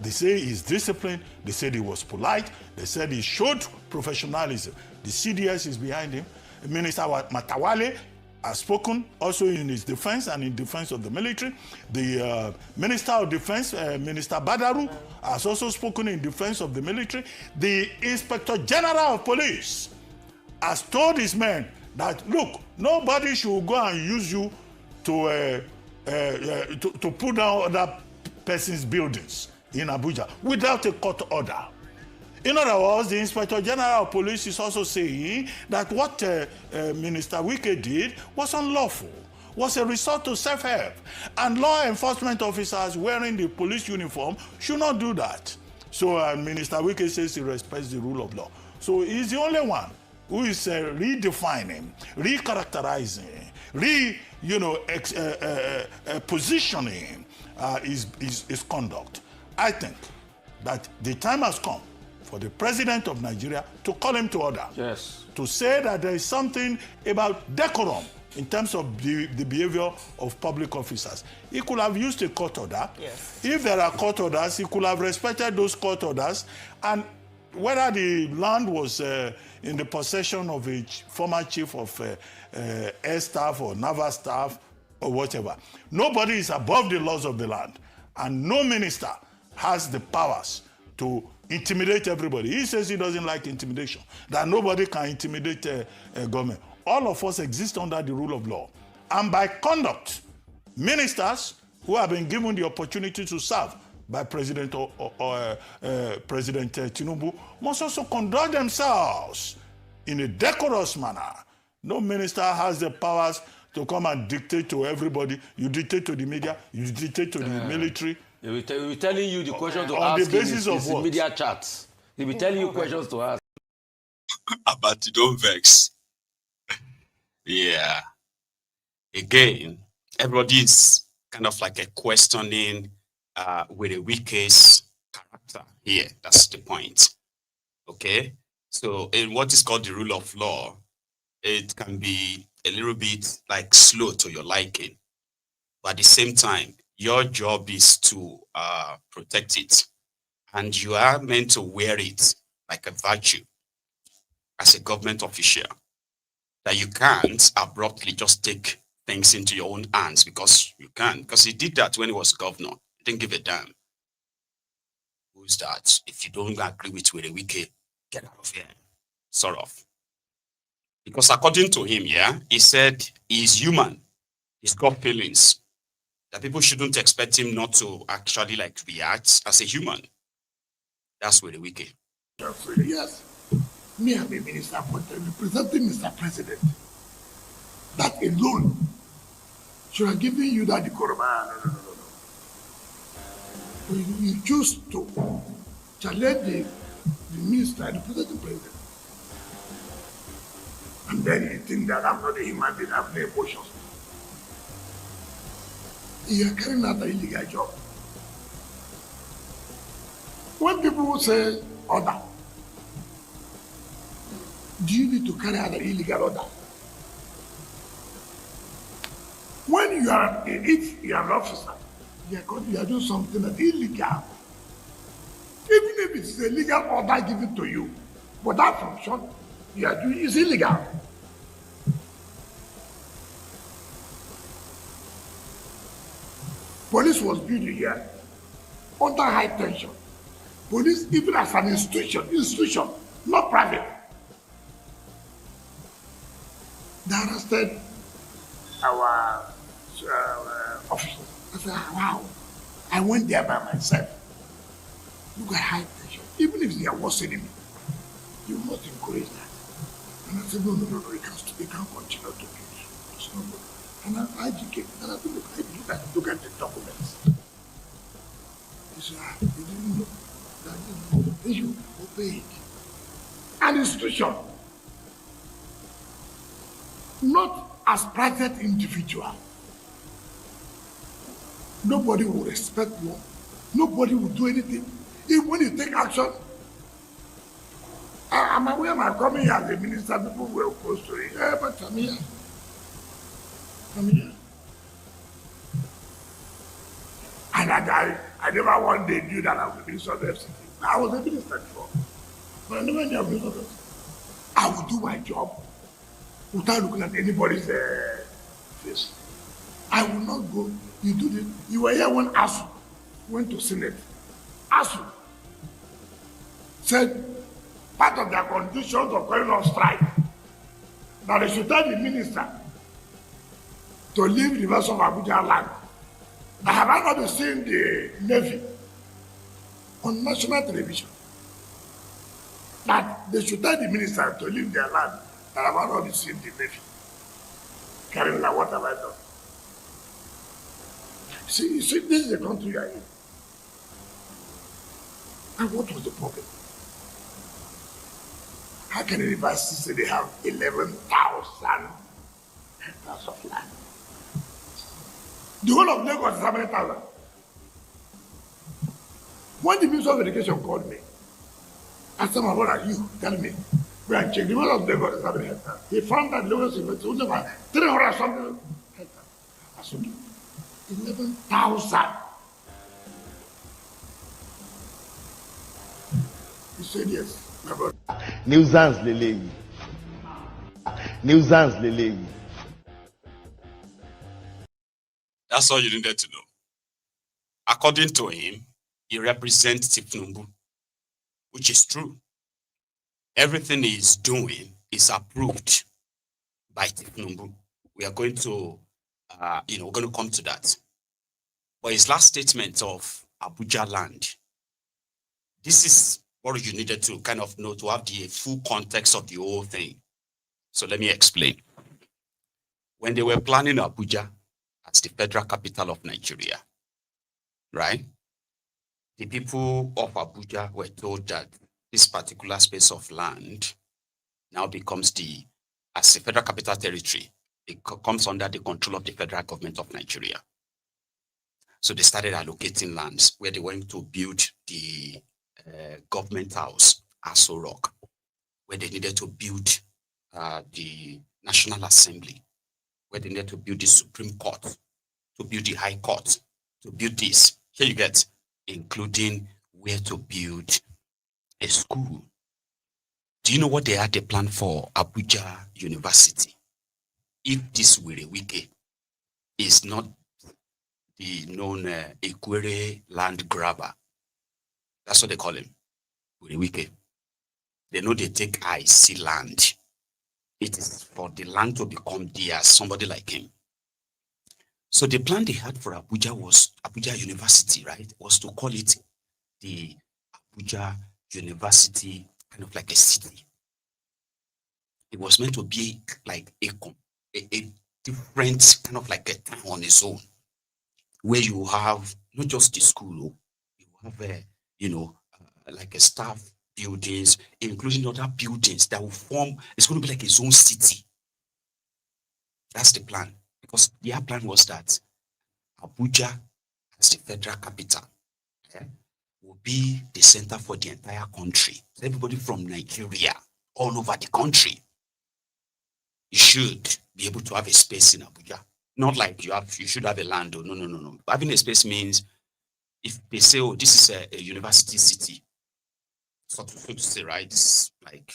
They say he's disciplined, they said he was polite, they said he showed professionalism. The CDS is behind him. Minister Matawale has spoken also in his defense and in defense of the military. The Minister of Defense, Minister Badaru, has also spoken in defense of the military. The Inspector General of Police has told his men that, look, nobody should go and use you to pull down other person's buildings in Abuja without a court order. In other words, the Inspector General of Police is also saying that what Minister Wike did was unlawful, was a resort to self-help, and law enforcement officers wearing the police uniform should not do that. So Minister Wike says he respects the rule of law. So he's the only one who is redefining, recharacterizing, positioning his conduct. I think that the time has come for the president of Nigeria to call him to order. Yes. To say that there is something about decorum in terms of the behavior of public officers. He could have used a court order. Yes. If there are court orders, he could have respected those court orders, and whether the land was in the possession of a former chief of air staff or naval staff or whatever. Nobody is above the laws of the land, and no minister has the powers to intimidate everybody. He says he doesn't like intimidation, that nobody can intimidate a government. All of us exist under the rule of law. And by conduct, ministers who have been given the opportunity to serve by President President Tinubu must also conduct themselves in a decorous manner. No minister has the powers to come and dictate to everybody. You dictate to the media, you dictate to the military. They will be telling you the questions to on ask the basis in of what? media chats. They'll be telling you questions to ask. But don't vex. Yeah. Again, everybody is kind of like a questioning Werey Wike's character here. That's the point. Okay? So in what is called the rule of law, it can be a little bit like slow to your liking. But at the same time, your job is to protect it. And you are meant to wear it like a virtue as a government official. That you can't abruptly just take things into your own hands because you can. Because he did that when he was governor. He didn't give a damn. Who's that? If you don't agree with Werey Wike, get out of here. Sort of. Because according to him, yeah, he said he's human. He's got feelings. that people shouldn't expect him not to actually like react as a human. That's Werey Wike. Yes. Me, I'm a minister, but representing Mr. President. That alone should have given you that decorum. No. You choose to challenge the minister, the president. And then you think that I'm not a human being, I have no emotions. You are carrying out an illegal job. When people say order, do you need to carry out an illegal order? When you are, if you are an officer, you are doing something that's illegal. Even if it's a legal order given to you, but that function you are doing is illegal. Police was built here under high tension. Police, even as an institution, not private. They arrested our officers. I said, wow, I went there by myself. Look at high tension. Even if they are worse enemy, you must encourage that. And I said, no, you can't continue to do it. It's not good. And I educated, and I said, look at the documents. He said, you didn't know. Then you obeyed. An institution, not as private individual. Nobody will respect you. Nobody will do anything. Even when you take action, I'm aware I'm coming here as a minister, people were opposed to it. Yeah, but I'm here. And I never one day knew that I was a minister of the FCT. I was a minister before. But I never knew I was a minister of the FCT. I would do my job without looking at anybody's face. I will not go. You do this. You were here when ASU went to Senate. ASU said part of their conditions of going on strike that they should tell the minister to leave the University of Abuja land. I have not been seeing the Navy on national television that they should tell the minister to leave their land. I have not been seeing the Navy. Carrying like, what have I done? See, this is the country you are in. And what was the problem? How can a university say they have 11,000 hectares of land? The whole of Lagos is how many thousand? When the Minister of Education called me, I said, what are you? Tell me. We are checking. The whole of Lagos is how many hectares? He found that Lagos is only about 300 something hectares. I said, 11,000. He said, yes, my brother. Nuisance leleyi. Nuisance leleyi. That's all you needed to know. According to him, he represents Tinubu, which is true. Everything he's doing is approved by Tinubu. We are going to, we're going to come to that. But his last statement of Abuja land, this is what you needed to kind of know to have the full context of the whole thing. So let me explain. When they were planning Abuja as the federal capital of Nigeria, right? The people of Abuja were told that this particular space of land now becomes as a federal capital territory, it comes under the control of the federal government of Nigeria. So they started allocating lands where they went to build the government house, Aso Rock, where they needed to build the National Assembly, where they needed to build the Supreme Court, to build the High Court, to build this. Here you get, including where to build a school. Do you know what they had a plan for Abuja University? If this Werey Wike is not the known Equere land grabber, that's what they call him, Werey Wike. They know they take IC land. It is for the land to become theirs, somebody like him. So the plan they had for Abuja was Abuja University, right? Was to call it the Abuja University, kind of like a city. It was meant to be like a different kind of like a town on its own, where you have not just the school, you have like a staff buildings, including other buildings that will form. It's going to be like its own city. That's the plan, because their plan was that Abuja, as the federal capital, will be the center for the entire country. So everybody from Nigeria, all over the country, you should be able to have a space in Abuja. Not like you should have a land. Oh, no. Having a space means if they say, oh, this is a university city, so to say, right? This is like,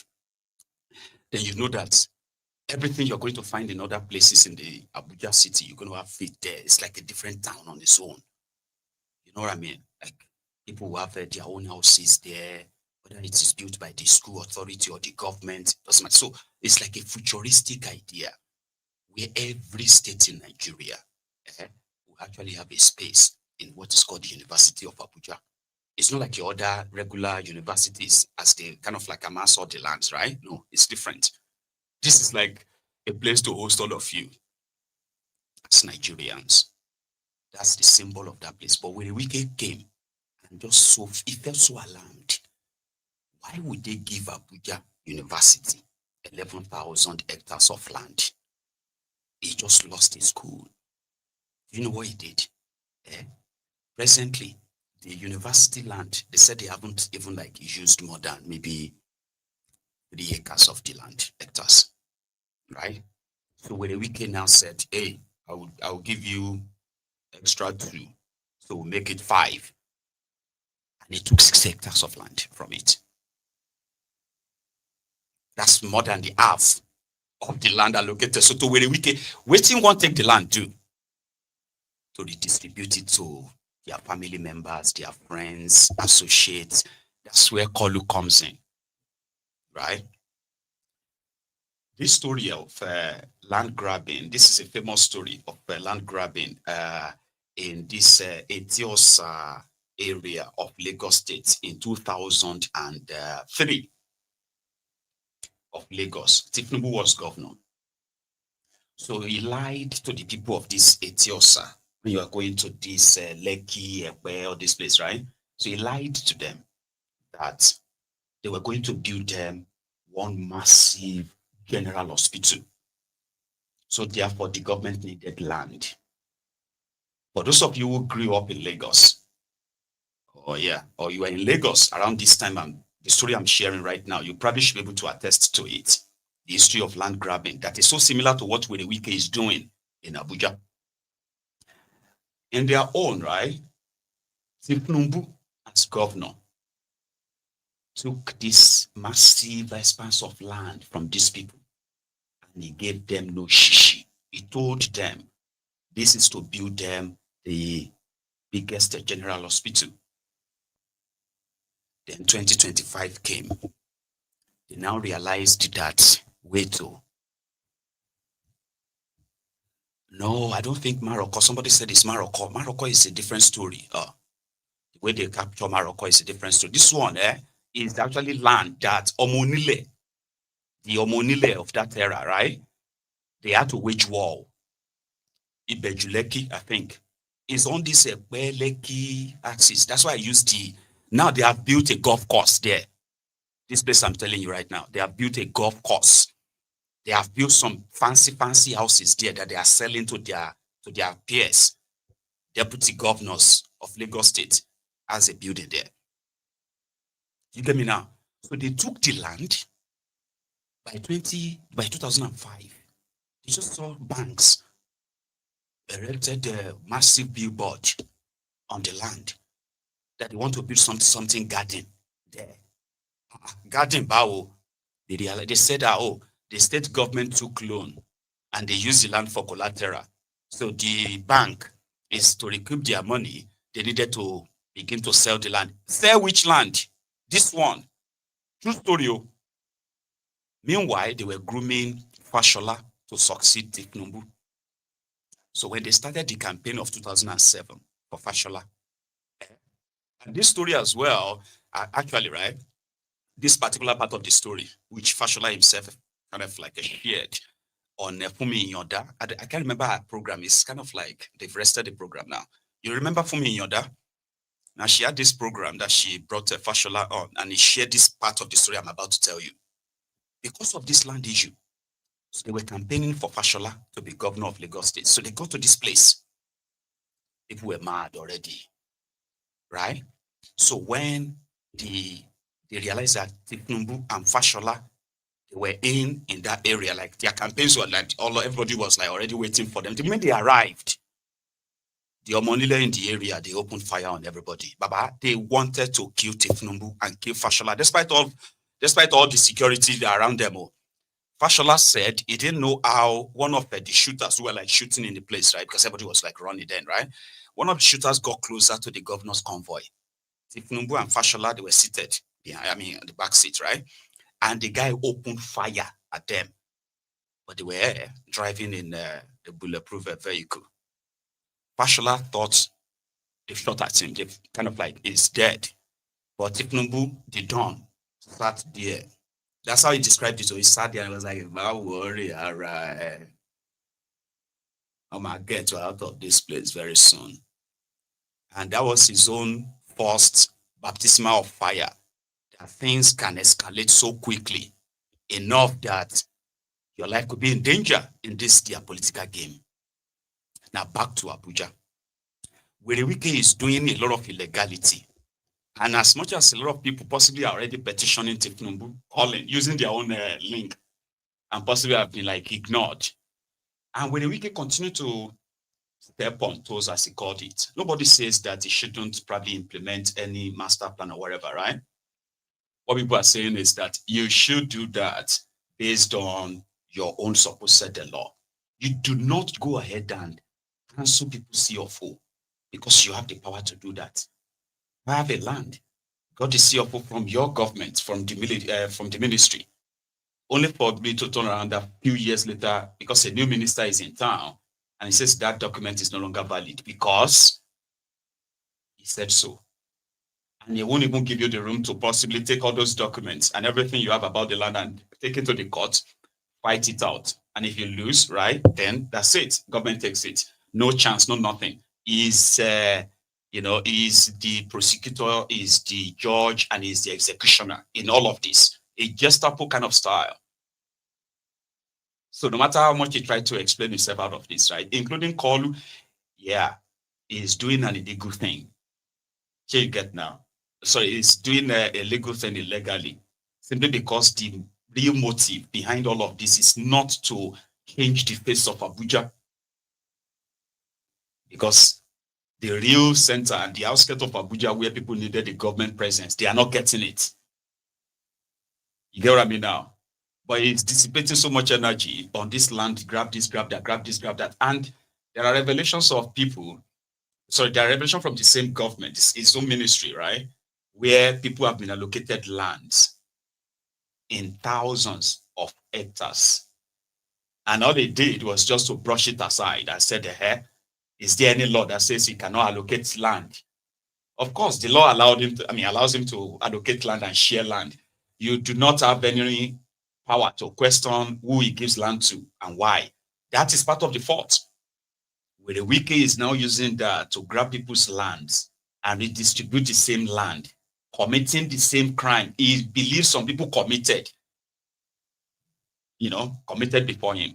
then you know that everything you're going to find in other places in the Abuja city, you're going to have it there. It's like a different town on its own. You know what I mean? Like people who have their own houses there, whether it is built by the school authority or the government, doesn't matter. So it's like a futuristic idea where every state in Nigeria will actually have a space in what is called the University of Abuja. It's not like your other regular universities as they kind of like amass all the lands, right? No, it's different. This is like a place to host all of you as Nigerians. That's the symbol of that place. But when Wike came and he felt so alarmed. Why would they give Abuja University 11,000 hectares of land? He just lost his cool. You know what he did? Presently, the university land, they said they haven't even like used more than maybe 3 acres of the land, hectares, right? So when Wike now said, hey, I'll give you extra 2, so we'll make it 5. And he took 6 hectares of land from it. That's more than the half of the land allocated. So to Werey Wike, waiting won't take the land do to redistribute it to their family members, their friends, associates. That's where Kolu comes in, right? This story of land grabbing, this is a famous story of land grabbing in this Etiosa area of Lagos State in 2003 of Lagos. Tinubu was governor. So he lied to the people of this Etiosa. When you are going to this Lekki, Epe, or this place, right? So he lied to them that they were going to build them one massive general hospital. So therefore, the government needed land. For those of you who grew up in Lagos, or you were in Lagos around this time, and the story I'm sharing right now, you probably should be able to attest to it. The history of land grabbing that is so similar to what Werey Wike is doing in Abuja. In their own right, Tinubu as governor took this massive expanse of land from these people and he gave them no shishi. He told them this is to build them the biggest general hospital. Then 2025 came. They now realized that, no, I don't think Morocco. Somebody said it's Morocco. Morocco is a different story. The way they capture Morocco is a different story. This one is actually land that the Omonile of that era, right? They had to wage war. Ibejuleki, I think, is on this Lekki axis. That's why I used now they have built a golf course there. This place I'm telling you right now, they have built a golf course. They have built some fancy houses there that they are selling to their peers, deputy governors of Lagos State, as a building there. You get me now? So they took the land by 2005. They just saw banks erected a massive billboard on the land that they want to build something garden there. Garden Bao, they said that, the state government took loan and they used the land for collateral. So the bank is to recoup their money. They needed to begin to sell the land. Sell which land? This one. True story. Meanwhile, they were grooming Fashola to succeed Tinubu. So when they started the campaign of 2007 for Fashola, and this story as well, actually, right, this particular part of the story, which Fashola himself kind of like shared on Fumi Yoda, I can't remember her program. It's kind of like they've rested the program now. You remember Fumi Yoda? Now she had this program that she brought Fashola on, and he shared this part of the story I'm about to tell you. Because of this land issue, so they were campaigning for Fashola to be governor of Lagos State. So they got to this place. People were mad already, right? So when they realized that Tinubu and Fashola, they were in that area, like their campaigns were like, everybody was like already waiting for them. The moment they arrived, the Omonile in the area, they opened fire on everybody. Baba, they wanted to kill Tinubu and kill Fashola, despite all the security around them. Fashola said he didn't know how one of the shooters who were like shooting in the place, right? Because everybody was like running then, right? One of the shooters got closer to the governor's convoy. Tinubu and Fashola, they were seated behind, the back seat, right? And the guy opened fire at them. But they were driving in a bulletproof vehicle. Fashola thought they shot at him. They kind of like, he's dead. But Tinubu, the dawn, sat there. That's how he described it. So he sat there and was like, don't worry, all right. I'm going to get you out of this place very soon. And that was his own first baptismal of fire. That things can escalate so quickly, enough that your life could be in danger in this their political game. Now back to Abuja. Werey Wike is doing a lot of illegality. And as much as a lot of people possibly are already petitioning Tinubu, calling, using their own link, and possibly have been like ignored. And Werey Wike continue to step on toes, as he called it. Nobody says that he shouldn't probably implement any master plan or whatever, right? What people are saying is that you should do that based on your own supposed law. You do not go ahead and cancel people's CFO because you have the power to do that. I have a land, got the CFO from your government, from the ministry, only for me to turn around a few years later because a new minister is in town and he says that document is no longer valid because he said so. And he won't even give you the room to possibly take all those documents and everything you have about the land and take it to the court, fight it out. And if you lose, right, then that's it. Government takes it. No chance, no nothing. Is the prosecutor, is the judge, and is the executioner in all of this. A Gestapo kind of style. So no matter how much he tried to explain himself out of this, right, including Kolu, he's doing an illegal thing. Here you get now. So he's doing a legal thing illegally, simply because the real motive behind all of this is not to change the face of Abuja. Because the real center and the outskirts of Abuja where people needed the government presence, they are not getting it. You get what I mean now? But it's dissipating so much energy on this land, grab this, grab that, grab this, grab that. And there are revelations of people, there are revelations from the same government, its own ministry, right? Where people have been allocated lands in thousands of hectares. And all they did was just to brush it aside and said, is there any law that says he cannot allocate land? Of course, the law allows him to allocate land and share land. You do not have any power to question who he gives land to and why. That is part of the fault. Werey Wike is now using that to grab people's lands and redistribute the same land, committing the same crime he believes some people committed before him.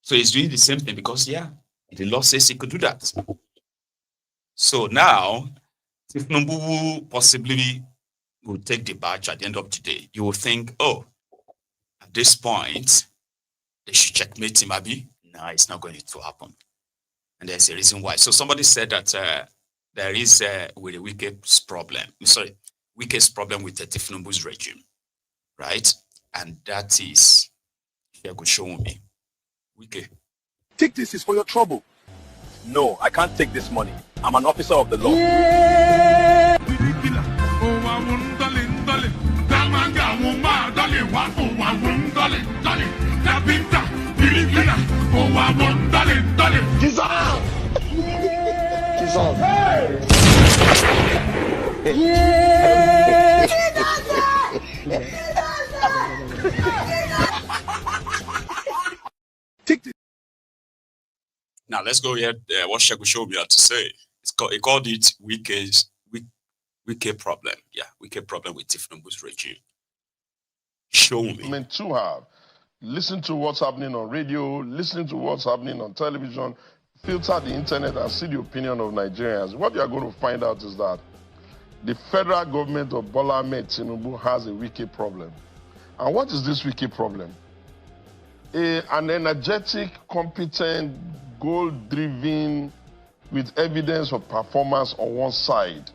So he's doing the same thing because, the law says he could do that. So now, if Tinubu possibly will take the badge at the end of the day, you will think, at this point, they should checkmate him, Abi. No, it's not going to happen. And there's a reason why. So somebody said that there is with a Wike's problem. Wike's problem with the Tinubu's regime, right? And that is, you could show me. Wike. Take this is for your trouble. No, I can't take this money. I'm an officer of the law. Now let's go ahead. What Sheku showed me had to say. He called it Wike's Wike problem. Yeah, Wike problem with Tinubu's regime. Show me. Meant to have. Listen to what's happening on radio, listen to what's happening on television, filter the internet and see the opinion of Nigerians. What you are going to find out is that the federal government of Bola Ahmed Tinubu has a wicked problem. And what is this wicked problem? An energetic, competent, goal-driven, with evidence of performance on one side,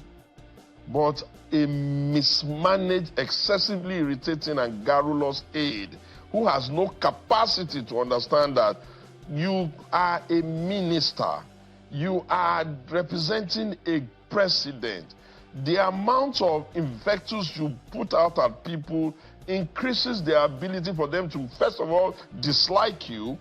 but a mismanaged, excessively irritating and garrulous aide who has no capacity to understand that you are a minister, you are representing a president. The amount of invectives you put out at people increases their ability for them to, first of all, dislike you,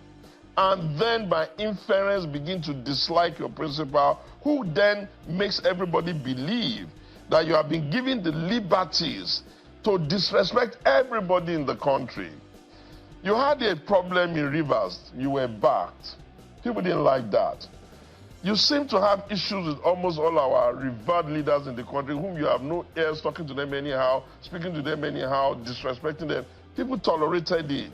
and then by inference begin to dislike your principal, who then makes everybody believe that you have been given the liberties to disrespect everybody in the country. You had a problem in Rivers, you were backed. People didn't like that. You seem to have issues with almost all our revered leaders in the country, whom you have no ears talking to them anyhow, speaking to them anyhow, disrespecting them. People tolerated it.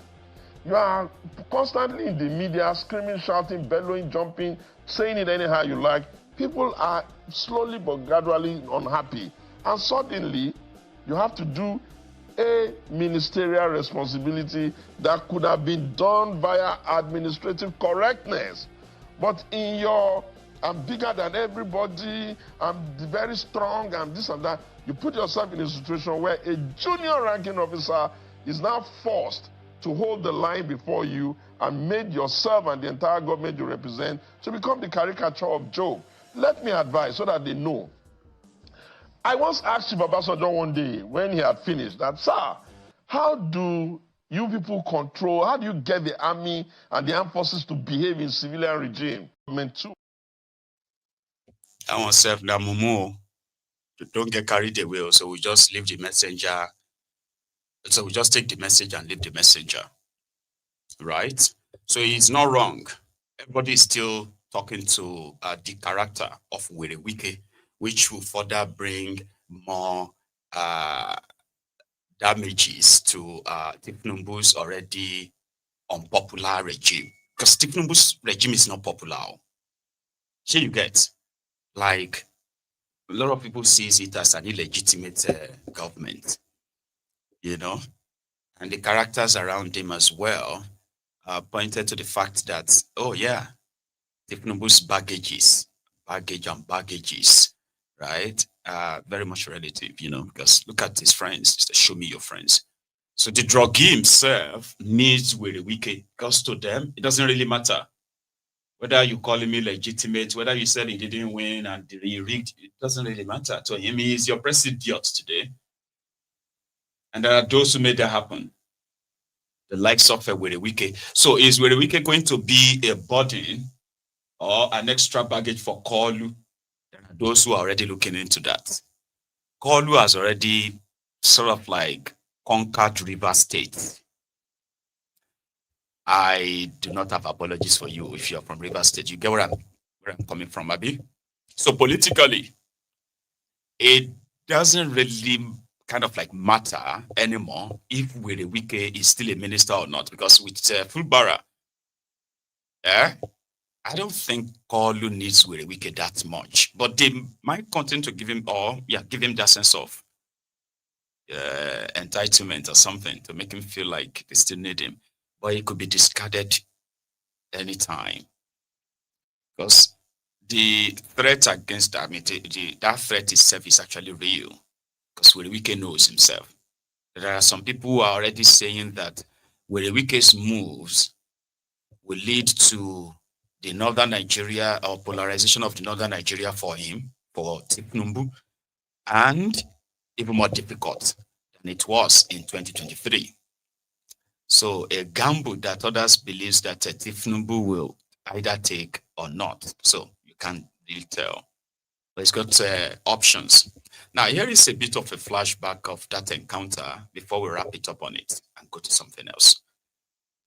You are constantly in the media, screaming, shouting, bellowing, jumping, saying it anyhow you like. People are slowly but gradually unhappy. And suddenly, you have to do a ministerial responsibility that could have been done via administrative correctness. But in your, I'm bigger than everybody, I'm very strong, and this and that, you put yourself in a situation where a junior ranking officer is now forced to hold the line before you and made yourself and the entire government you represent to become the caricature of Job. Let me advise so that they know. I once asked Chief Obasanjo one day when he had finished that, sir, how do you people control, how do you get the army and the armed forces to behave in civilian regime? I want self now, Mumu. Don't get carried away, so we just leave the messenger. So we just take the message and leave the messenger, right? So it's not wrong. Everybody is still talking to the character of Werey Wike, which will further bring more damages to Tinubu's already unpopular regime. Because Tinubu's regime is not popular. So you get, like, a lot of people sees it as an illegitimate government, you know, and the characters around him as well pointed to the fact that, oh yeah, Tinubu's baggages, right? Very much relative, you know, because look at his friends, just show me your friends. So the druggie himself needs Werey Wike, because to them, it doesn't really matter. Whether you call him illegitimate, whether you said he didn't win and he rigged, it doesn't really matter. To him, he is your president today. And there are those who made that happen. The likes of Werey Wike. So is Werey Wike going to be a burden or an extra baggage for Kolu? There are those who are already looking into that. Kolu has already sort of like conquered River State. I do not have apologies for you if you're from River State. You get where I'm coming from, Abi? So politically, it doesn't really kind of like matter anymore if Werey Wike is still a minister or not, because with Fulbara, I don't think Kolu needs Werey Wike that much, but they might continue to give him, give him that sense of entitlement or something to make him feel like they still need him. But he could be discarded anytime, because the threat against that, that threat itself is actually real, because Werey Wike knows himself. There are some people who are already saying that Werey Wike's moves will lead to the northern Nigeria, or polarization of the northern Nigeria for him, for Tinubu, and even more difficult than it was in 2023. So a gamble that others believes that Tinubu will either take or not. So you can't really tell. But it's got options. Now, here is a bit of a flashback of that encounter before we wrap it up on it and go to something else.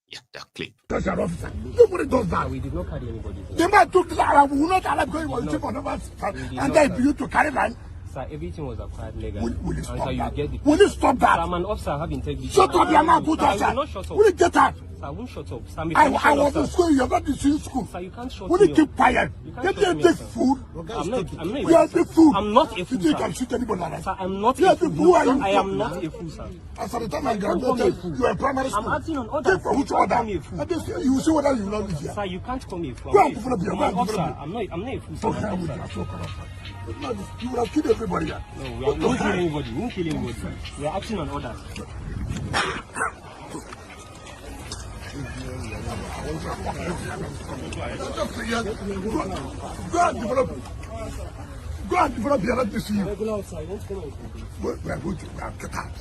Yeah, that clip. That's an officer. Nobody does that. We did not carry anybody. The man took the Arab, we will not allow because he was chief of naval staff, and then you to carry man. Sir, everything was acquired legally. Will you stop sir, that? You Will you stop that? Sir, I'm an officer, I have integrity. Shut up, your man, put us. I will not shut up. Will you get out? Sir, I won't shut up. Sir, I was in school, you're not in school. Sir, you can't shut Will me you keep quiet? Get Get me a big food. I'm not You are a big fool. I'm not a fool, You sir. can shoot anybody like that. Sir, I'm not You a are fool. who are you? I am not a fool, sir. As for the time I graduated, you are in primary school. I'm acting on orders. Take for which order? You will see whether you will not live here. Sir, you can't call me a fool. Go and develop your I'm an officer. I'm not a fool, sir. I'm an officer. You would have killed everybody here. No, we won't kill anybody. We won't kill anybody. We are acting on orders. Go and develop your right to see you. Regular officer, I won't come out. We are going to get out.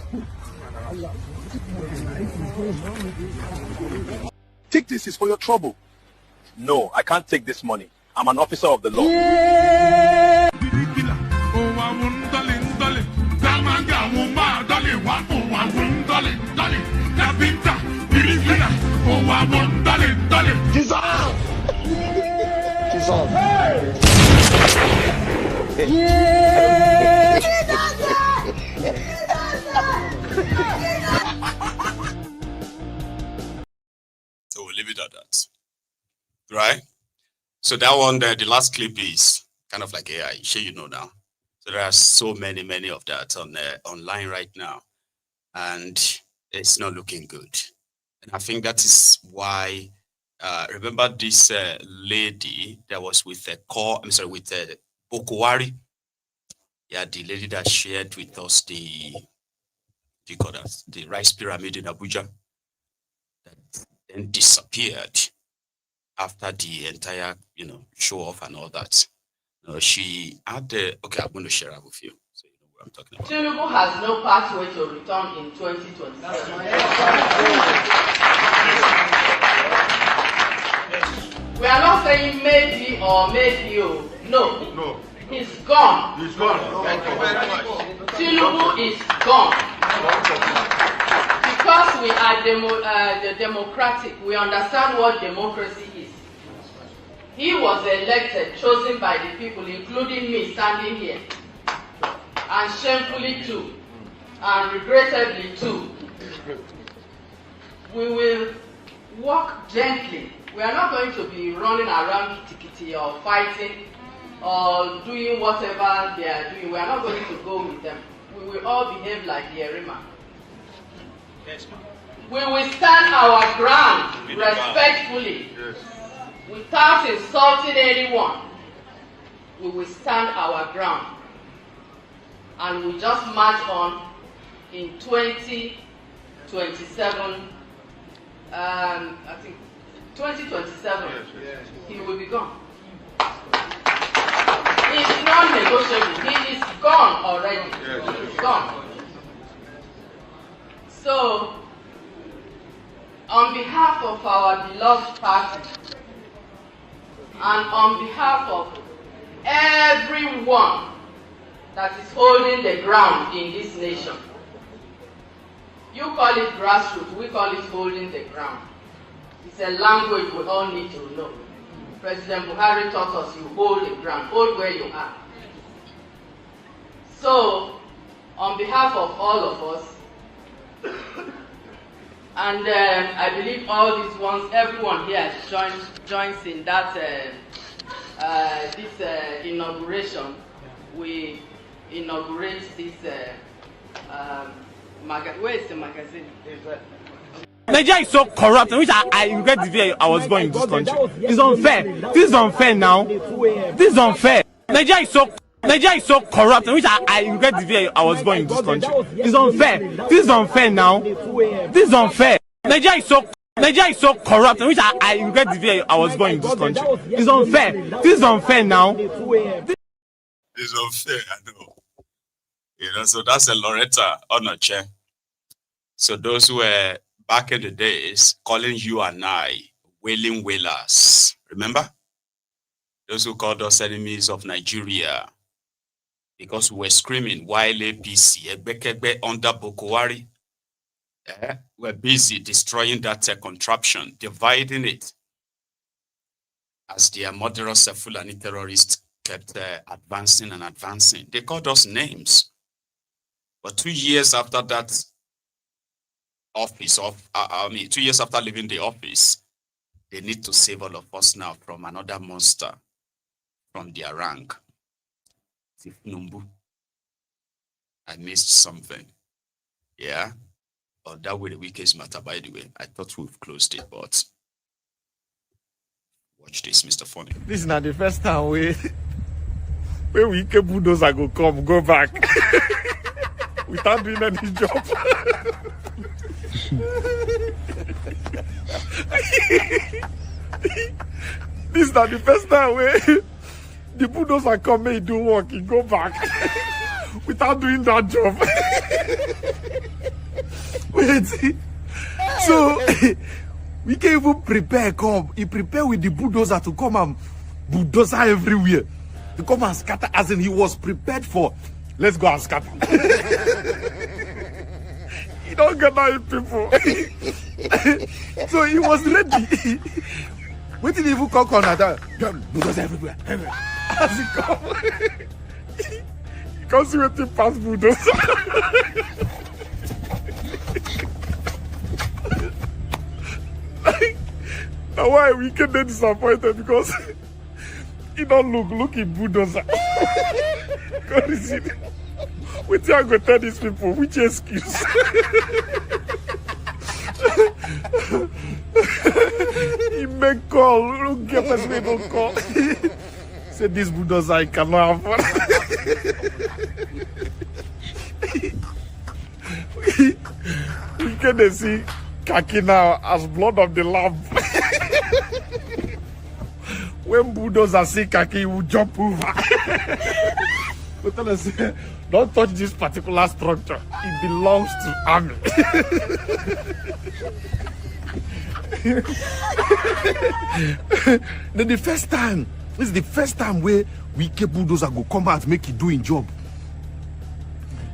Take this is for your trouble. No, I can't take this money. I'm an officer of the law. So we'll leave it at that. Right? So that one there, the last clip is kind of like AI. Sure, you know now. So there are so many of that on online right now. And it's not looking good. And I think that is why, remember this lady that was with Bokuwari? Yeah, the lady that shared with us the rice pyramid in Abuja that then disappeared after the entire, show off and all that. She had okay, I'm going to share it with you so you know what I'm talking about. Tinubu has no pathway to return in 2027. We are not saying maybe or maybe. No. He's gone. He's gone. Tinubu is gone. Because we are the democratic, we understand what democracy is. He was elected, chosen by the people, including me standing here. And shamefully too. And regrettably too. We will walk gently. We are not going to be running around kitty or fighting or doing whatever they are doing. We are not going to go with them. We will all behave like the Yerima. Yes, ma'am. We will stand our ground respectfully. Yes. Without insulting anyone. We will stand our ground. And we just march on in 2027. I think 2027, he will be gone. It's non-negotiable. He is gone already. He's gone. So, on behalf of our beloved party, and on behalf of everyone that is holding the ground in this nation, you call it grassroots, we call it holding the ground. It's a language we all need to know. President Buhari taught us you hold the ground, hold where you are. So, on behalf of all of us, and I believe all these ones, everyone here joins in that this inauguration. We inaugurate this where is the magazine? Nigeria is so corrupt, which I regret the day I was born in this country. It's unfair. This is unfair now. This is unfair. Nigeria is so corrupt, which I regret the day I was born in this country. It's unfair. This is unfair now. This is unfair. Nigeria is so corrupt, which I regret the day I was born in this country. It's unfair. This is unfair now. It's unfair, I know. So that's a Loretta on a chair. So those who were back in the days, calling you and I wailing wailers. Remember? Those who called us enemies of Nigeria because we were screaming while APC, Egbekegbe under Bokowari, were busy destroying that contraption, dividing it as their murderous Fulani terrorists kept advancing and advancing. They called us names. But 2 years after that office, 2 years after leaving the office, they need to save all of us now from another monster from their rank. Tinubu. I missed something. Yeah? But that Werey Wike's matter, by the way. I thought we've closed it, but watch this, Mr. Funny. This is not the first time we Wike bulldozer go back without doing any job. This is not the first time the bulldozer come and do work, he go back without doing that job. Wait, so we can't even prepare come. He prepare with the bulldozer to come and bulldozer everywhere. To come and scatter, as in he was prepared for, let's go and scatter. He don't get that people. So he was ready. Wait till he even come on that. Bulldozer everywhere. As he come, he comes with the past bulldozer. Now why we can be disappointed because he don't look in bulldozer. Wait till I go tell these people which excuse. He make call, look get person they don't call. Say this bulldozer I cannot afford. We can see khaki now as blood of the lamb. When bulldozer see khaki, he will jump over. But tell us, don't touch this particular structure. It belongs to army. Then the first time, this is the first time where Wike bulldozer go come out make it doing job.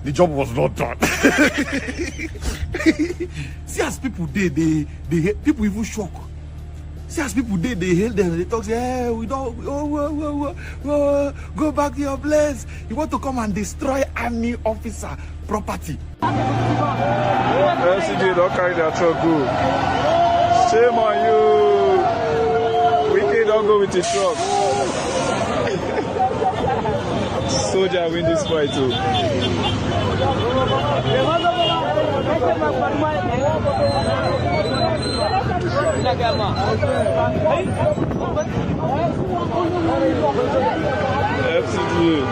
The job was not done. See as people they people even shock. See as people they hail them, they talk say, hey, we don't go back to your place. You want to come and destroy army officer property. LCD don't carry their truck go. Shame on you. Wike don't go with the truck. Soldier win this fight too. FCDA.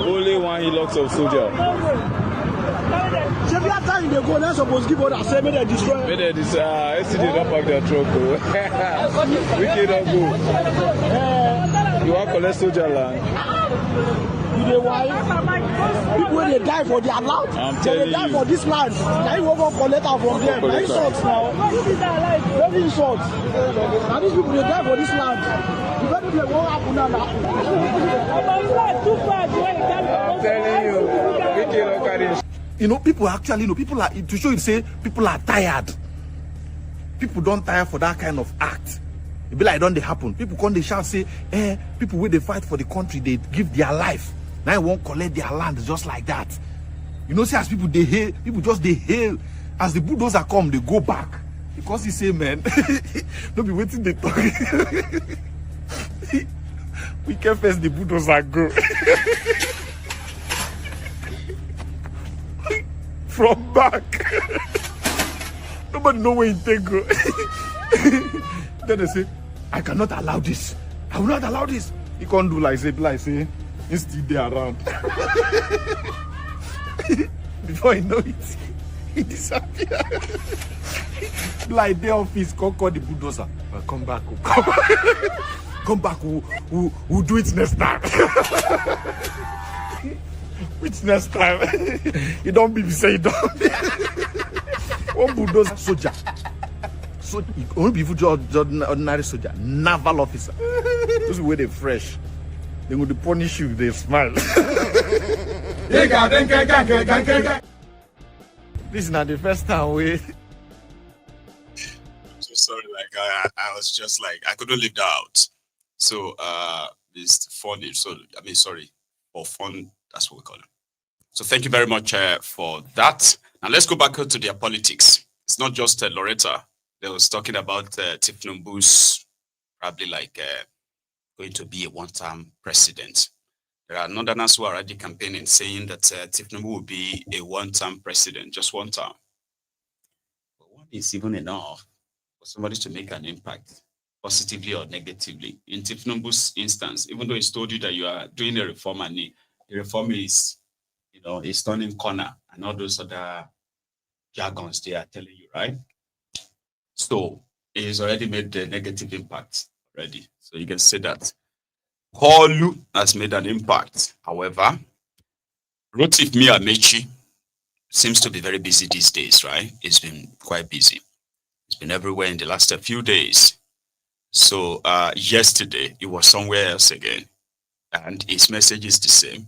Only one he locks of soldier. Every time they go, they're supposed to give order. Say, may they destroy. May they destroy. FCDA don't pack their truck. Wike don't go. You want to collect soldier land? You know why? People when they die for their land, I'm telling they die for this land. Now you won't collect out from them. Now insults now. Very insults. Now these people they die for this land. You better play what happen now. I'm telling you, Wike don't carry. You know, people actually, you know, people are to show you say people are tired. People don't tire for that kind of act. It be like don't they happen. People come they shout say, people when they fight for the country, they give their life. Now they won't collect their land just like that. You know, see as people they hail, people just they hail. As the bulldozer come, they go back. Because he say, man, don't be waiting they talk. We can face the bulldozer go. From back. Nobody know where he take go. Then they say, I cannot allow this. I will not allow this. He can't do like say, he's still there around. Before you know it, he disappeared. Like the office, call the bulldozer. Well, come back. Come back. We'll do it next time. Which next time? You don't be say you don't. One bulldozer soldier. So only be just ordinary soldier, naval officer. Those way they fresh. They going to punish you if they smile. This is not the first time we. I'm so sorry, like I was just like I couldn't leave that out. So it's funny. So I mean, sorry, for fun. That's what we call it. So thank you very much for that. Now let's go back to their politics. It's not just Loretta. They was talking about Tinubu's probably like going to be a one-term president. There are Northerners who are already campaigning saying that Tinubu will be a one-term president, just one term. But one is even enough for somebody to make an impact, positively or negatively. In Tinubu's instance, even though he's told you that you are doing a reform and the reform is, you know, is turning corner and all those other jargons they are telling you, right? So he's already made the negative impact already. So you can say that Holu has made an impact. However, Rotif Miamechi seems to be very busy these days, right? He's been quite busy. He's been everywhere in the last few days. So yesterday, he was somewhere else again. And his message is the same.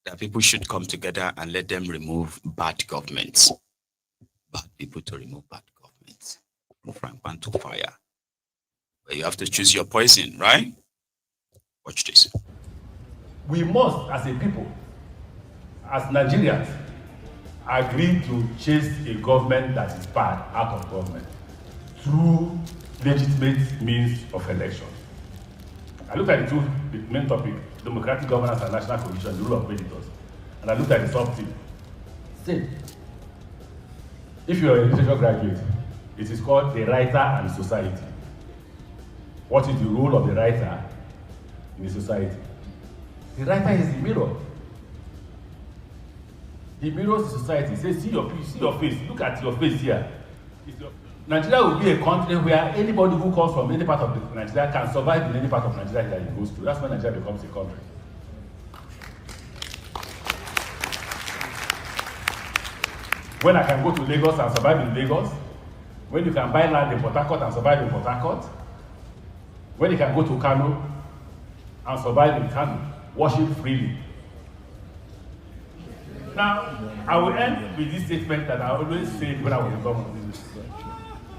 That people should come together and let them remove bad governments. Bad people to remove bad governments. Move from pan to fire. But you have to choose your poison, right? Watch this. We must, as a people, as Nigerians, agree to chase a government that is bad out of government through legitimate means of election. I looked at the main topic, democratic governance and national cohesion, the rule of creditors, and I looked at the sub-team. Say, if you are a literature graduate, it is called the writer and society. What is the role of the writer in the society? The writer is the mirror. He mirrors the society. He says, see your face, look at your face here. Nigeria will be a country where anybody who comes from any part of Nigeria can survive in any part of Nigeria that he goes to. That's when Nigeria becomes a country. When I can go to Lagos and survive in Lagos, when you can buy land in Port Harcourt and survive in Port Harcourt, when you can go to Kano and survive in Kano, worship freely. Now, I will end with this statement that I always say when I was in government.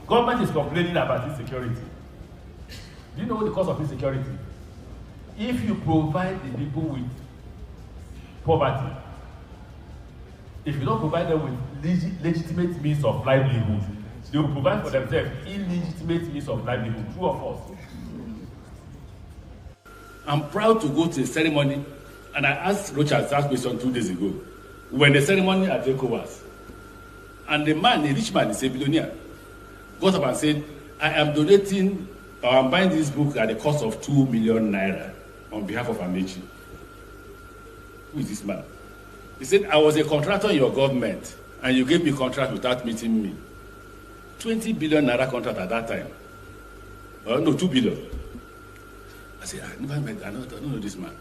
Government is complaining about insecurity. Do you know the cause of insecurity? If you provide the people with poverty, if you don't provide them with legitimate means of livelihood, they will provide for themselves illegitimate means of livelihood. True or false? I'm proud to go to a ceremony, and I asked Rochas that question 2 days ago. When the ceremony at ECOWAS, and the man, a rich man, is a billionaire, got up and said, I am donating, or I'm buying this book at the cost of 2 million naira on behalf of Amechi. Who is this man? He said, I was a contractor in your government, and you gave me contract without meeting me. 20 billion naira contract at that time. No, 2 billion. I said, I never met, I don't know this man.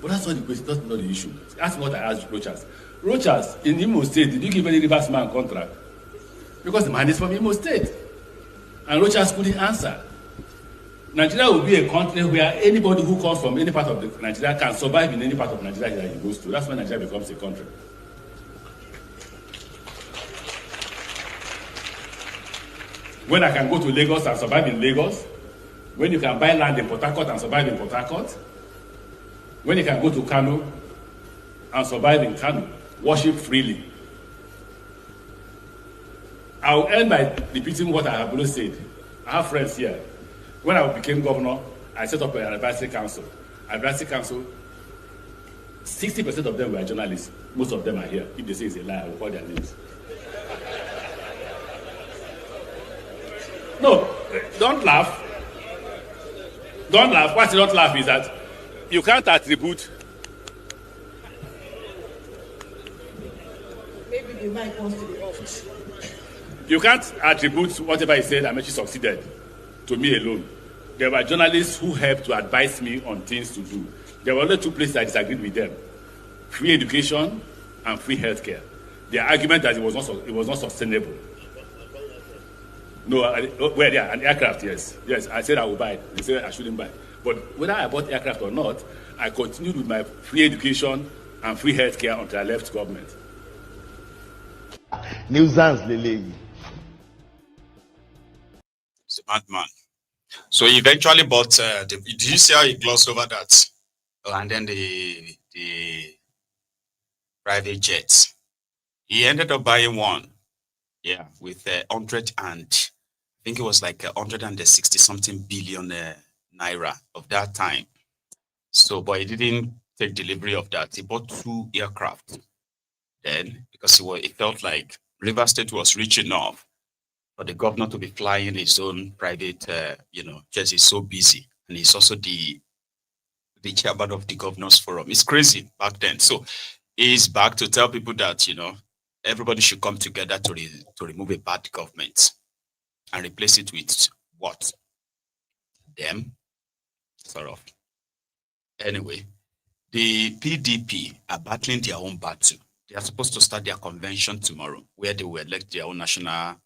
But that's not the question, that's not the issue. Ask me what I asked Rochas. Rochas, in Imo State, did you give any reverse man contract? Because the man is from Imo State. And Rochas couldn't answer. Nigeria will be a country where anybody who comes from any part of Nigeria can survive in any part of Nigeria that he goes to. That's when Nigeria becomes a country. When I can go to Lagos and survive in Lagos, when you can buy land in Port Harcourt and survive in Port Harcourt, when you can go to Kano and survive in Kano, worship freely. I will end by repeating what I have always said. I have friends here. When I became governor, I set up an advisory council. Advisory council, 60% of them were journalists. Most of them are here. If they say it's a lie, I will call their names. No, don't laugh. Don't laugh. Why you don't laugh is that you can't attribute. Maybe the mic wants to be off. You can't attribute whatever he said, Amechi succeeded, to me alone. There were journalists who helped to advise me on things to do. There were only 2 places I disagreed with them. free education, and free healthcare. The argument that it was not sustainable. No, well, yeah, an aircraft, yes. Yes, I said I would buy it. They said I shouldn't buy it. But whether I bought aircraft or not, I continued with my free education and free healthcare until I left government. Nuisance, Lele. It's a madman. So he eventually bought, did you see how he glossed over that? Oh, and then the private jets. He ended up buying one, yeah, with 100 and I think it was like 160 something billion naira of that time. So, but he didn't take delivery of that. He bought 2 aircraft then because it felt like River State was rich enough for the governor to be flying his own private, jets. He's so busy, and he's also the chairman of the governors forum. It's crazy back then. So he's back to tell people that everybody should come together to remove a bad government and replace it with what? Them, sort of. Anyway, the PDP are battling their own battle. They are supposed to start their convention tomorrow, where they will elect their own national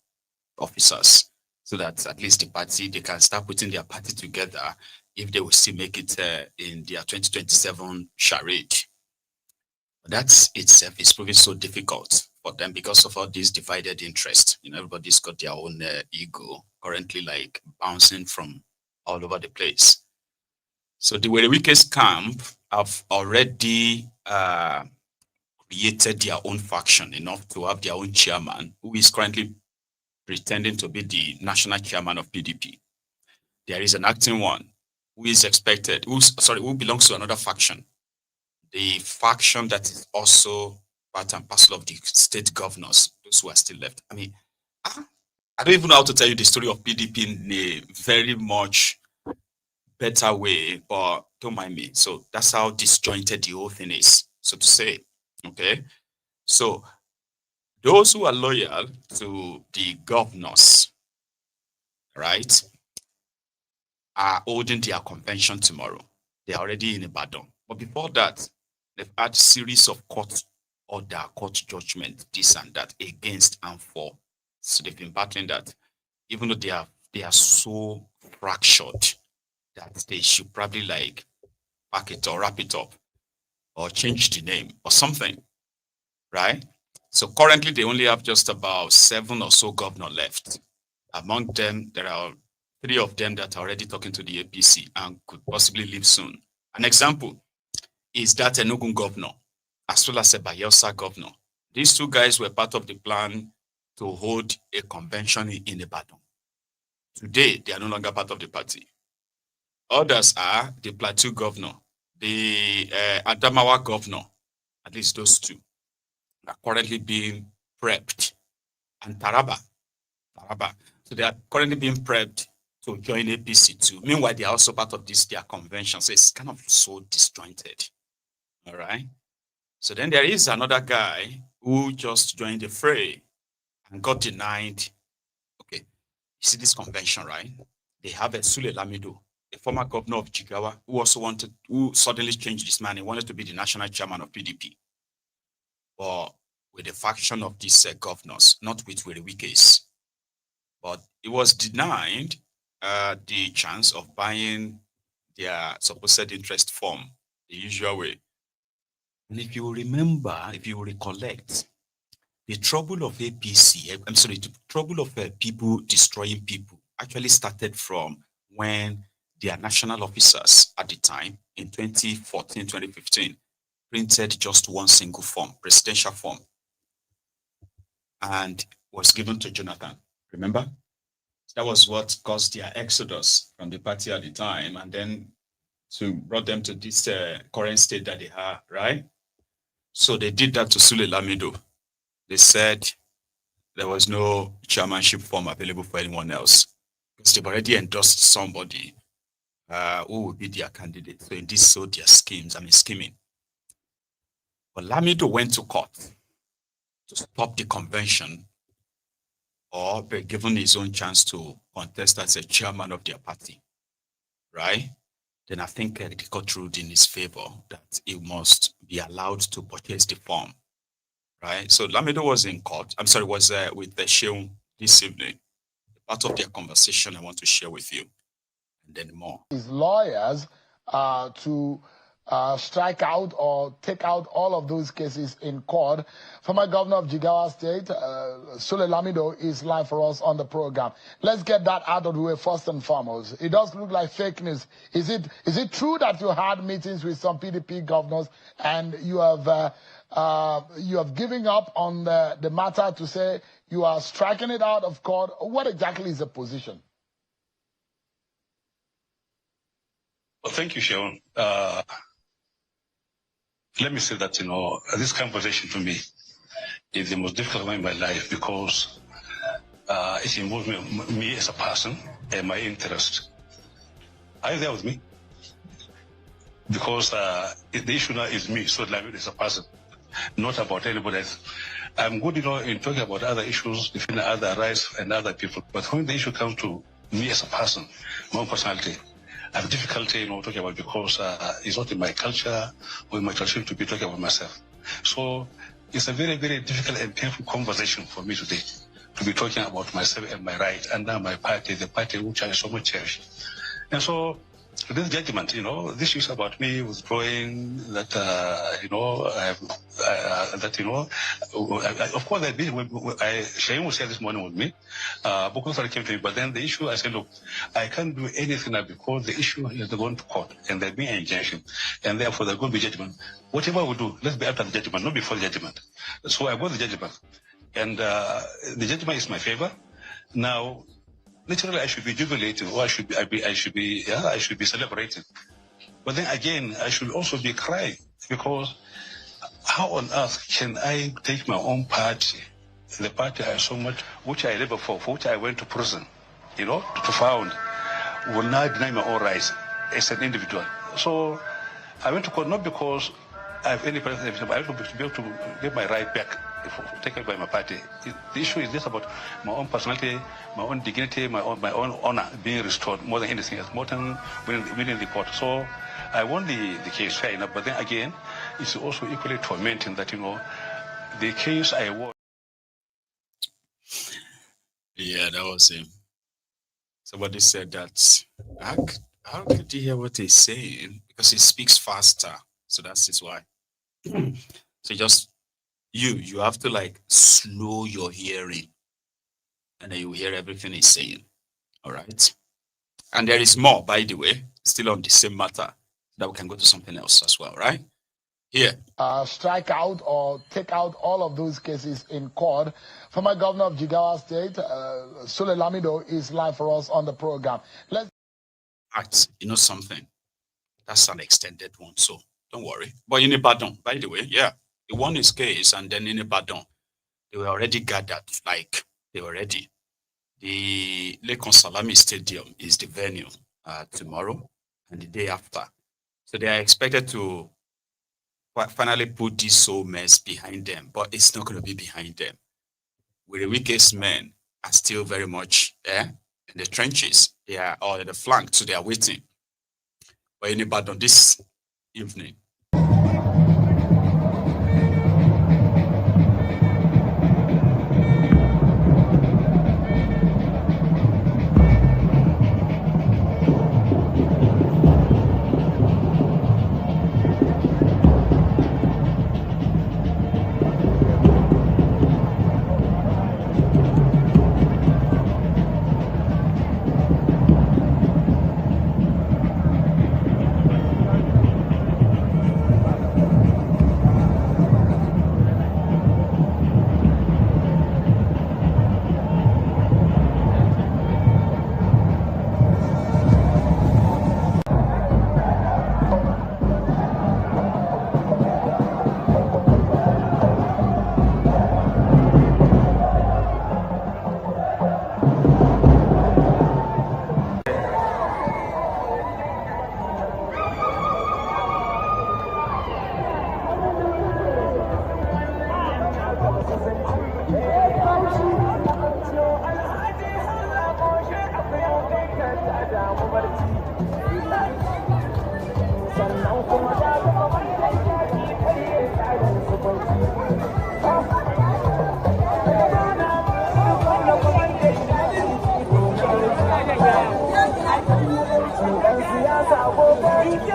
officers, so that at least the party, they can start putting their party together if they will still make it in their 2027 charade. But that itself is proving so difficult for them because of all these divided interests. Everybody's got their own ego currently, like bouncing from all over the place. So the Werey Wike's camp have already created their own faction enough to have their own chairman, who is currently pretending to be the national chairman of PDP. There is an acting one who is expected, who belongs to another faction. The faction that is also part and parcel of the state governors, those who are still left. I mean, I don't even know how to tell you the story of PDP in a very much better way, but don't mind me. So that's how disjointed the whole thing is, so to say. Okay, so those who are loyal to the governors, right, are holding their convention tomorrow. They're already in Ibadan. But before that, they've had a series of court order, court judgment, this and that, against and for. So they've been battling that, even though they are so fractured that they should probably like pack it or wrap it up or change the name or something, right? So currently they only have just about 7 or so governors left. Among them, there are 3 of them that are already talking to the APC and could possibly leave soon. An example is that Enugu governor, as well as a Bayelsa governor. These 2 guys were part of the plan to hold a convention in Ibadan. Today, they are no longer part of the party. Others are the Plateau governor, the Adamawa governor, at least those 2, are currently being prepped, and Taraba. So they are currently being prepped to join APC too. Meanwhile, they are also part of their convention. So it's kind of so disjointed. All right. So then there is another guy who just joined the fray and got denied. Okay, you see this convention, right? They have a Sule Lamido, a former governor of Jigawa, who suddenly changed his mind. He wanted to be the national chairman of PDP. But with the faction of these governors, not with Werey Wike's. But it was denied the chance of buying their supposed interest form the usual way. And if you remember, if you recollect, the trouble of APC, the trouble of people destroying people actually started from when their national officers at the time, in 2014, 2015, printed just one single form, presidential form, and was given to Jonathan. Remember? That was what caused their exodus from the party at the time, and then brought them to this current state that they are, right? So they did that to Sule Lamido. They said there was no chairmanship form available for anyone else because they've already endorsed somebody who would be their candidate. So in this, so their scheming. But Lamido went to court to stop the convention or be given his own chance to contest as a chairman of their party, right? then I think the court ruled in his favor that he must be allowed to purchase the farm, right? So Lamido was in court. I'm sorry, was with the Sheung this evening. Part of their conversation I want to share with you, and then more. His lawyers to strike out or take out all of those cases in court. Former Governor of Jigawa State, Sule Lamido, is live for us on the program. Let's get that out of the way first and foremost. It does look like fake news. Is it true that you had meetings with some PDP governors and you have given up on the matter to say you are striking it out of court? What exactly is the position? Well, thank you, Shaun. Let me say that, this conversation to me is the most difficult one in my life because it involves me as a person and my interest. Are you there with me? Because the issue now is me, so Lamido is a person, not about anybody else. I'm good, in talking about other issues, defending other rights and other people. But when the issue comes to me as a person, my own personality, I have difficulty, talking about because it's not in my culture or in my tradition to be talking about myself. So it's a very, very difficult and painful conversation for me today to be talking about myself and my right under my party, the party which I so much cherish. And so this judgment, this is about me withdrawing that, of course, Shaim was here this morning with me, because I came to me, but then the issue, I said, look, I can't do anything now because the issue is going to court and there'll be an injunction, and therefore there's going to be judgment. Whatever we do, let's be after the judgment, not before the judgment. So I got the judgment, and the judgment is my favor. Now, naturally, I should be jubilating, or I should be celebrating. But then again, I should also be crying because how on earth can I take my own party, the party I so much, which I labor for which I went to prison, to found, will now deny my own rights as an individual. So I went to court not because I have any personal interest, but I want to be able to get my right back taken by my party. The issue is just about my own personality, my own dignity, my own honor being restored more than anything else, more than winning the court. So I won the case, fair enough, but then again, it's also equally tormenting that, the case I won. Yeah, that was him. Somebody said that, how could you hear what he's saying? Because he speaks faster, so that's why. So just, you have to slow your hearing, and then you hear everything he's saying. All right. And there is more, by the way, still on the same matter, that we can go to something else as well, right? Here. Strike out or take out all of those cases in court. Former Governor of Jigawa State, Sule Lamido, is live for us on the program. Something. That's an extended one, so don't worry. But in Ibadan, by the way, yeah. He won his case, and then in Ibadan, they were already gathered, they were ready. The Lekon Salami Stadium is the venue tomorrow and the day after. So they are expected to finally put this whole mess behind them, but it's not going to be behind them. Werey Wike's men are still very much in the trenches. They are all at the flank, so they are waiting. But in Ibadan this evening, You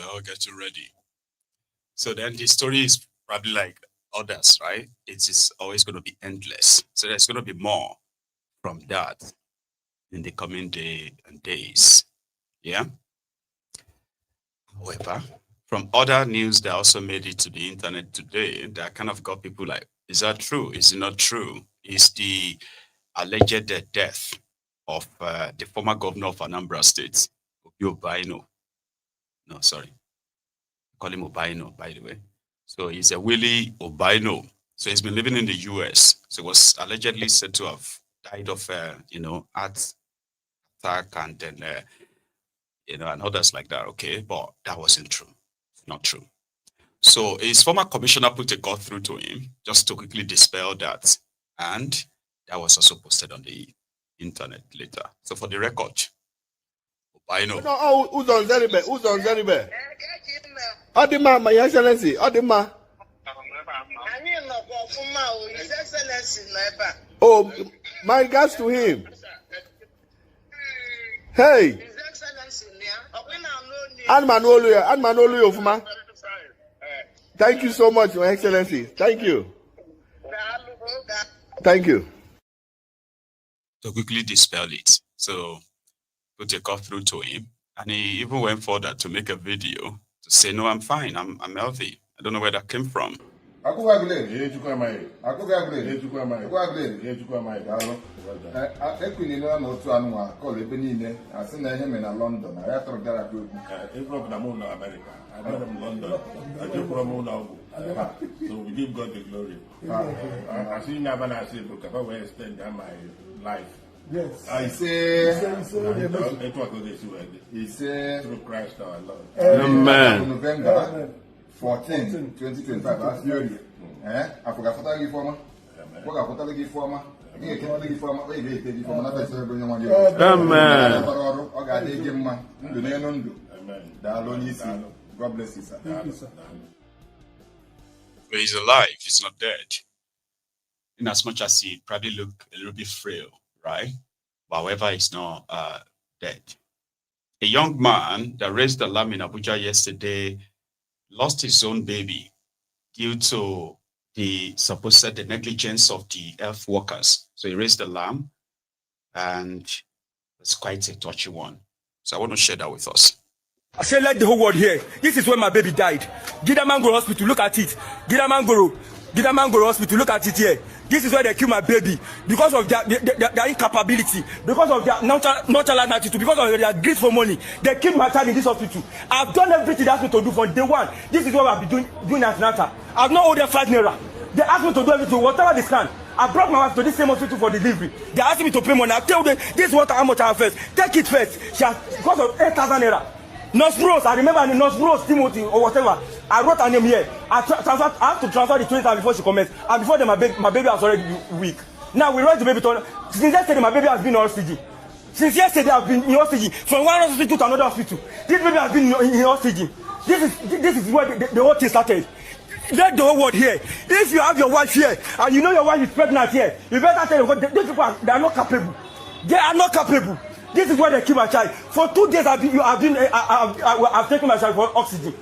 all get you ready. So then the story is probably like others, right? It is always going to be endless. So there's going to be more from that in the coming days. Yeah. However, from other news that also made it to the internet today, that kind of got people like, is that true? Is it not true? Is the alleged death of the former governor of Anambra State, Obaino? No, sorry. Call him Obaino, by the way. So he's a Willie Obaino. So he's been living in the US. So he was allegedly said to have died of, heart attack and then, and others like that. Okay, but that wasn't true. It's not true. So his former commissioner put a call through to him just to quickly dispel that. And that was also posted on the internet later. So for the record, Obaino. No, who's on Zeribe? Who's on Zeribe? Odima, my excellency, Odima. Oh, my regards to him. Hey. Anmanolu Ofuma. Thank you so much, Your Excellency. Thank you. Thank you. To quickly dispel it. So put a call through to him. And he even went further to make a video to say, no, I'm fine. I'm healthy. I don't know where that came from. So we give God the glory. I see never I say look about where I spend my life. Yes. I say he said through Christ our Lord. Amen. November 14, 2025. That's yearly. I forgot what I give for me. What I give for me. God bless you, sir. Thank you, sir. But he's alive, he's not dead. In as much as he probably look a little bit frail, right? But however, he's not dead. A young man that raised the lamb in Abuja yesterday lost his own baby due to the supposed negligence of the health workers. So he raised the lamb, and it's quite a touchy one. So I want to share that with us. I say let the whole world hear. This is when my baby died. Gidamangoro Hospital, look at it. Gidamangoro Hospital, look at it here. This is where they kill my baby because of their incapability, because of their nonchalant attitude, because of their greed for money. They killed my child in this hospital. I've done everything they asked me to do from day one. This is what I've been doing as Nata. I've not owed them 5 naira. They asked me to do everything, whatever they can. I brought my wife to this same hospital for delivery. They asked me to pay money. I tell them, this is what how much I have first. Take it first. She has, because of 8,000 naira. Nurse Rose, I remember the Nurse Rose, Timothy, or whatever. I wrote her name here. I have to transfer the 20,000 before she comments. And before then, my baby was already weak. Now we raised the baby to. Since yesterday, my baby has been in hospital. Since yesterday, I've been in hospital. From one hospital to another hospital. This baby has been in hospital. This is where the whole thing started. Let the whole world here. If you have your wife here, and you know your wife is pregnant here, you better tell them, these people they are not capable. They are not capable. This is where they kill my child. For 2 days, I've taken my child for oxygen.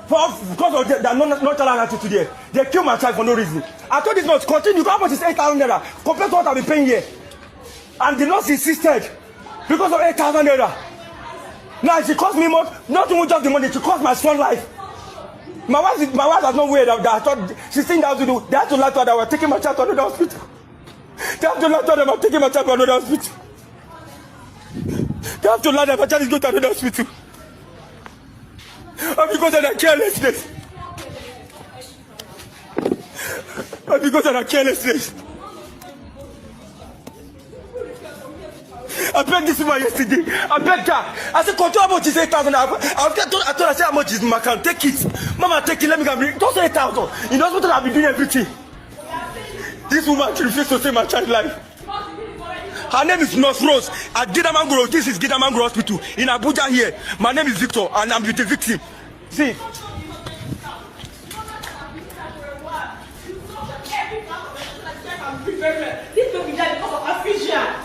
Because of the nonchalant attitude there. They kill my child for no reason. I told this nurse, continue. How much is 8,000 naira compared to what I've been paying here? And the nurse insisted because of 8,000 naira. Now she cost me more, not even just the money, she cost my son life. My wife has not weird that I thought she's saying that to do. They have to lie to her that we're taking my child to another hospital. They have to lie to her that we're taking my child to another hospital. They have to lie that my child is going to another hospital. And because of their carelessness. And because of their carelessness. I begged this woman yesterday. I begged her. I said, control how much is 8,000. I told her, I said, how much is my account? Take it. Mama, take it. Let me come bring it. Don't say 8,000. In the hospital, I've been doing everything. This woman refused to save my child's life. Her name is Nurse Rose at Gidamangoro. This is Gidamangoro Hospital in Abuja here. My name is Victor and I'm with the victim. See. This will be done because of aphasia.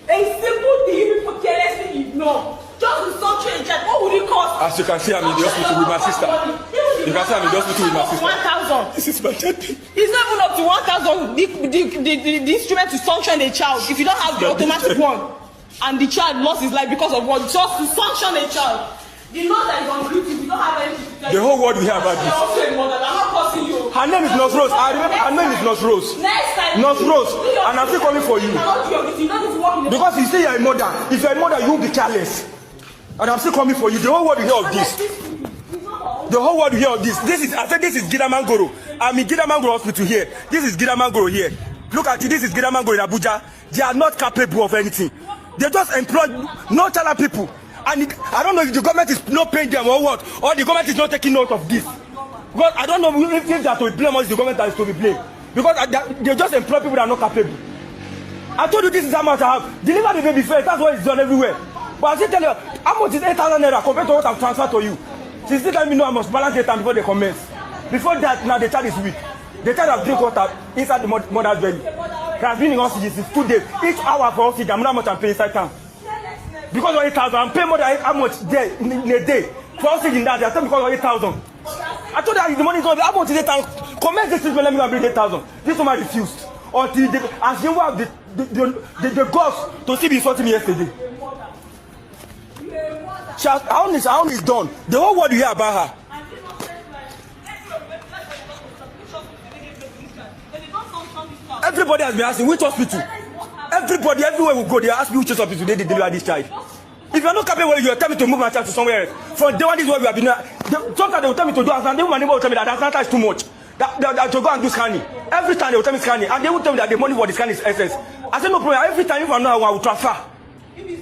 A simple thing people carelessly ignore. Just to sanction a child, what would it cost? As you can see, I'm in the hospital with my sister. You can see I'm in the hospital with my sister. 1,000. This is my child. It's not even up to 1,000. The instrument to sanction a child. If you don't have the automatic one, and the child lost his life because of what? Just to sanction a child. You know that it's on YouTube. You don't have anything to tell. The whole world will hear about this. You're also a mother. I'm not cursing you. Her name is Nurse Rose. I remember her name is Nurse Rose. Next time. Nurse Rose. And I'm still coming for you. Because you say you're a mother. If you're a mother, you'll be careless. And I'm still coming for you. The whole world will hear of this. The whole world will hear of this. I said this is Gidamangoro. I'm in Gidamangoro Hospital here. This is Gidamangoro here. Look at it. This is Gidamangoro in Abuja. They are not capable of anything. They just employ no talent people. And I don't know if the government is not paying them or what. Or the government is not taking note of this. Because I don't know if they are to be blamed or it's the government that is to be blamed. Because they just employ people that are not capable. I told you this is how much I have. Deliver the baby first. That's what it's done everywhere. But I still tell you, how much is 8,000 naira compared to what I've transferred to you? She still tell me no, I must balance the time before they commence. Before that, now the child is weak. The child has drink water inside the mother's belly. He has been in oxygen since 2 days. Each hour for oxygen, I'm not much I'm paying inside time. Because of 8,000, I'm paying more than how much there in a day. For oxygen that, they are telling because of 8,000. I told her the money is going to be, how much is 8,000? Commence this treatment, let me go and bring 8,000. This woman refused. Until as you have the guts to see me insulting me yesterday. Her own is done. The whole world will hear about her. Everybody has been asking which hospital. Everybody, everywhere we go, they ask me which hospital they deliver this child. If you are not capable, you are telling me to move my child to somewhere else. For day one, this is what we have been doing. Sometimes they will tell me to do, and then my neighbor will tell me that that's not too much. That to go and do scanning. Every time they will tell me scanning, and they will tell me that the money for the scanning is excess. I said no problem. Every time if I know I will transfer.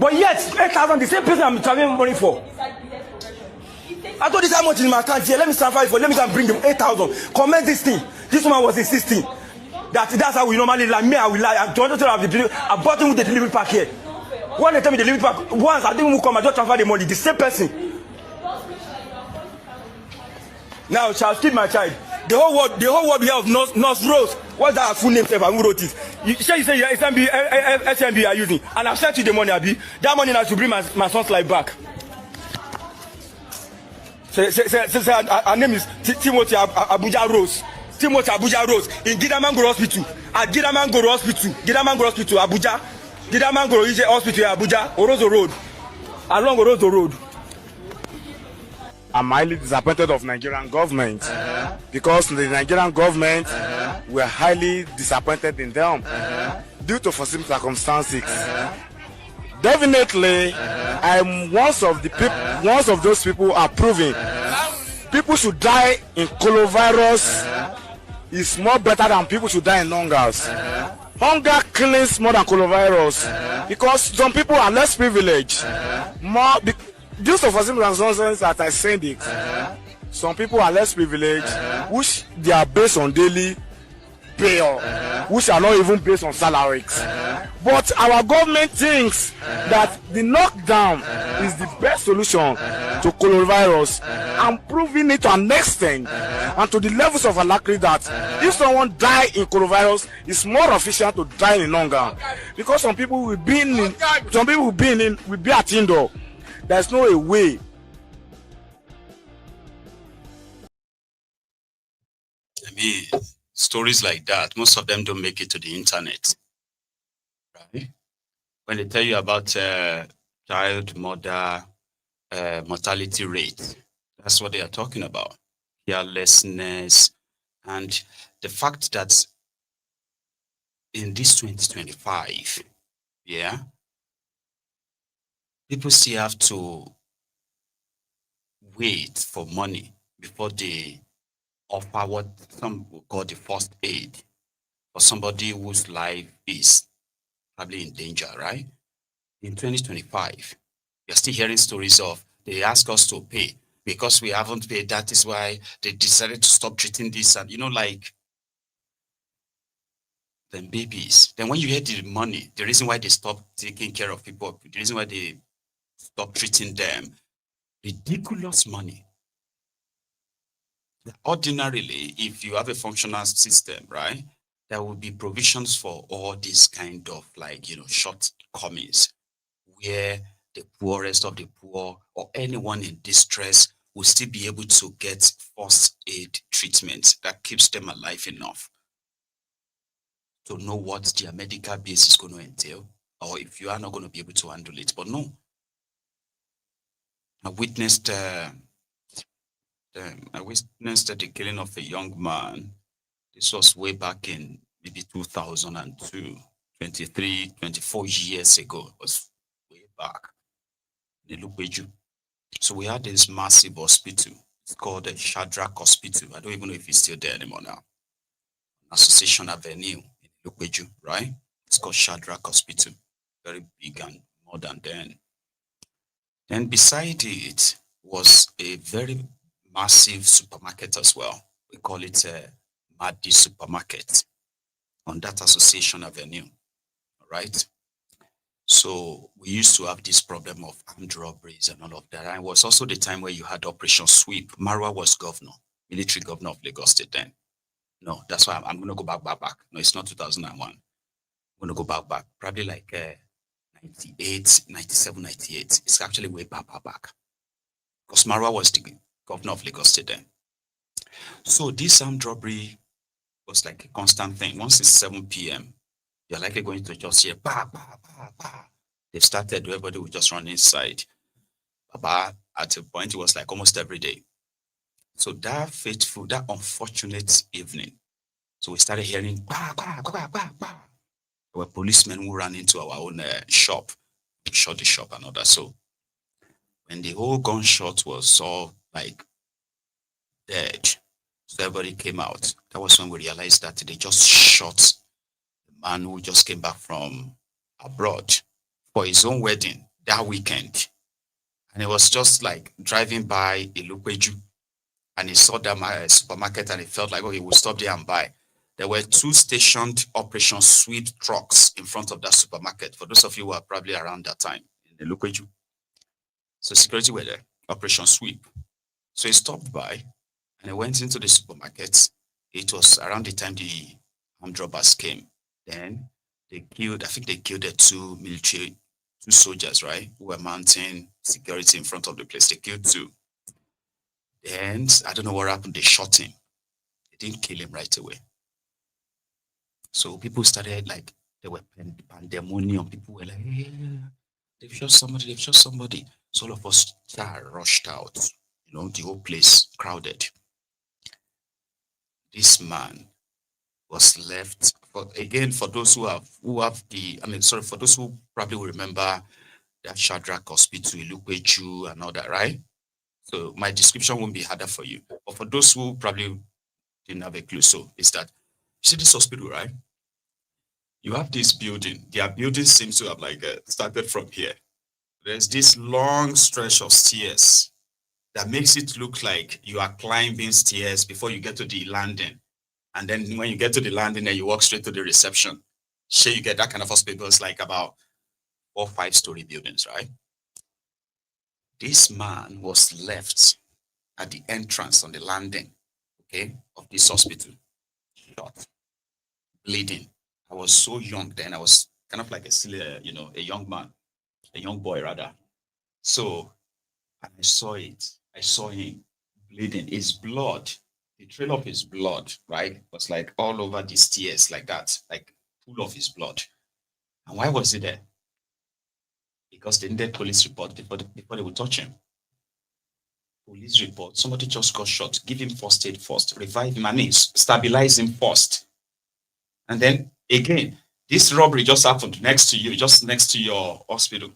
But yet, 8,000, the same person I'm transferring money for. I told this how much in my account here. Let me transfer it for. Let me go and bring them 8,000. Comment this thing. This woman was insisting that's how we normally lie. Me, I will lie. I bought him with the delivery pack here. When they tell me the delivery pack, once I didn't even come, I just transfer the money. The same person. Now, shall keep my child. The whole world we have Nurse Rose. What's that full name? Who wrote it? You say SMB are using, and I've sent you the money, Abi. That money now to bring my son's life back. Say, her name is Timothy Abuja Rose. Timothy Abuja Rose in Gidamangoro Hospital. At Gidamangoro Hospital. Gidamangoro Hospital, Abuja. Gidamangoro Hospital, Abuja. Orozo Road. Along Orozo Road. I'm highly disappointed of Nigerian government because the Nigerian government were highly disappointed in them due to foreseen circumstances. Definitely, I'm one of those people approving. People should die in coronavirus is more better than people should die in hungers. Hunger kills more than coronavirus because some people are less privileged. Due to foreseen circumstances that I said it, some people are less privileged, which they are based on daily pay, which are not even based on salaries. But our government thinks that the knockdown is the best solution to coronavirus, and proving it to an extent and to the levels of alacrity that if someone die in coronavirus, it's more efficient to die in hunger. Because some people will be at indoor. There's no way. I mean, stories like that, most of them don't make it to the internet. Right? When they tell you about child mother mortality rate, that's what they are talking about. Carelessness, and the fact that in this 2025, yeah, people still have to wait for money before they offer what some will call the first aid for somebody whose life is probably in danger, right? In 2025, we are still hearing stories of they ask us to pay because we haven't paid. That is why they decided to stop treating this. And, like, then babies. Then when you hear the money, the reason why they stop taking care of people, the reason why they stop treating them, ridiculous money. Ordinarily, if you have a functional system, right, there will be provisions for all these kind of shortcomings where the poorest of the poor or anyone in distress will still be able to get first aid treatment that keeps them alive enough to know what their medical base is going to entail, or if you are not going to be able to handle it. But no, I witnessed the killing of a young man. This was way back in maybe 2002, 23, 24 years ago. It was way back. So we had this massive hospital. It's called the Shadrach Hospital. I don't even know if it's still there anymore now. Association Avenue in Lukweju, right? It's called Shadrach Hospital. Very big and modern then. Then beside it was a very massive supermarket as well. We call it a Madi Supermarket on that Association Avenue, right? So we used to have this problem of armed robberies and all of that. And it was also the time where you had Operation Sweep. Marwa was governor, military governor of Lagos State then. No, that's why I'm going to go back. No, it's not 2001. I'm going to go back. Probably like 98, 97, 98. It's actually way back. Because Marwa was the governor of Lagos State then. So this armed robbery was like a constant thing. Once it's 7 p.m., you're likely going to just hear, bah, bah, bah, bah. They've started, everybody will just run inside. But at a point, it was like almost every day. So that unfortunate evening, so we started hearing, bah, bah, bah, bah, bah. There were policemen who ran into our own shop, shot the shop and all that. So when the whole gunshot was all like dead, so everybody came out. That was when we realized that they just shot the man who just came back from abroad for his own wedding that weekend. And he was just like driving by Ilukweju and he saw that supermarket and he felt like, oh, he would stop there and buy. There were 2 stationed Operation Sweep trucks in front of that supermarket. For those of you who are probably around that time in Ilukweju. So security were there, Operation Sweep. So he stopped by and he went into the supermarket. It was around the time the armed robbers came. Then they killed the 2 soldiers, right? Who were mounting security in front of the place. They killed 2. Then I don't know what happened. They shot him. They didn't kill him right away. So people started like, there were pandemonium. People were like, hey, they've shot somebody. So all of us rushed out. The whole place crowded. This man was left. For those for those who probably will remember that Shadrach Hospital, Ilukweju and all that, right? So my description won't be harder for you. But for those who probably didn't have a clue, so it's that, you see this hospital, right? You have this building. Their building seems to have started from here. There's this long stretch of stairs that makes it look like you are climbing stairs before you get to the landing. And then when you get to the landing, then you walk straight to the reception. Sure, you get that kind of hospital. It's like about 4 or 5-story buildings, right? This man was left at the entrance on the landing, okay, of this hospital, shot, bleeding. I was so young then. I was kind of like a young man, a young boy rather. So I saw it. I saw him bleeding. His blood, the trail of his blood, right, was like all over the stairs like that, like full of his blood. And why was it there? Because they needed police report before they would touch him. Police report, somebody just got shot. Give him first aid first. Revive him and stabilize him first. And then again, this robbery just happened next to you, just next to your hospital.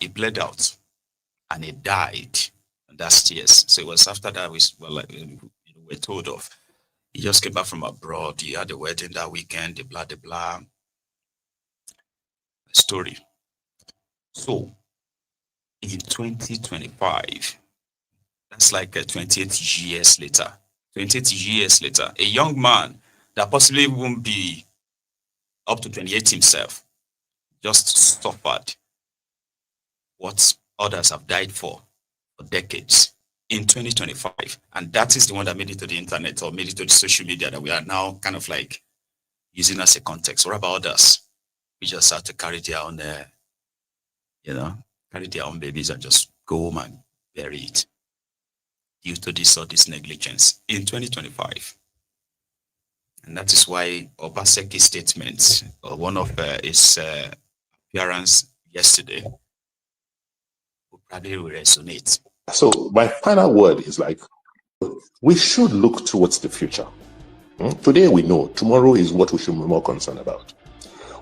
He bled out and he died on that stairs. So it was after that we were told of. He just came back from abroad. He had a wedding that weekend, the blah. Story. So in 2025, that's like 28 years later, 28 years later, a young man that possibly won't be up to 28 himself, just suffered what others have died for decades in 2025. And that is the one that made it to the internet or made it to the social media that we are now kind of like using as a context. What about others? We just have to carry their own, carry their own babies and just go home and bury it due to this or this negligence in 2025. And that is why Obaseki's statement, or one of his appearance yesterday, will probably resonate. So my final word is like, we should look towards the future. Today we know, tomorrow is what we should be more concerned about.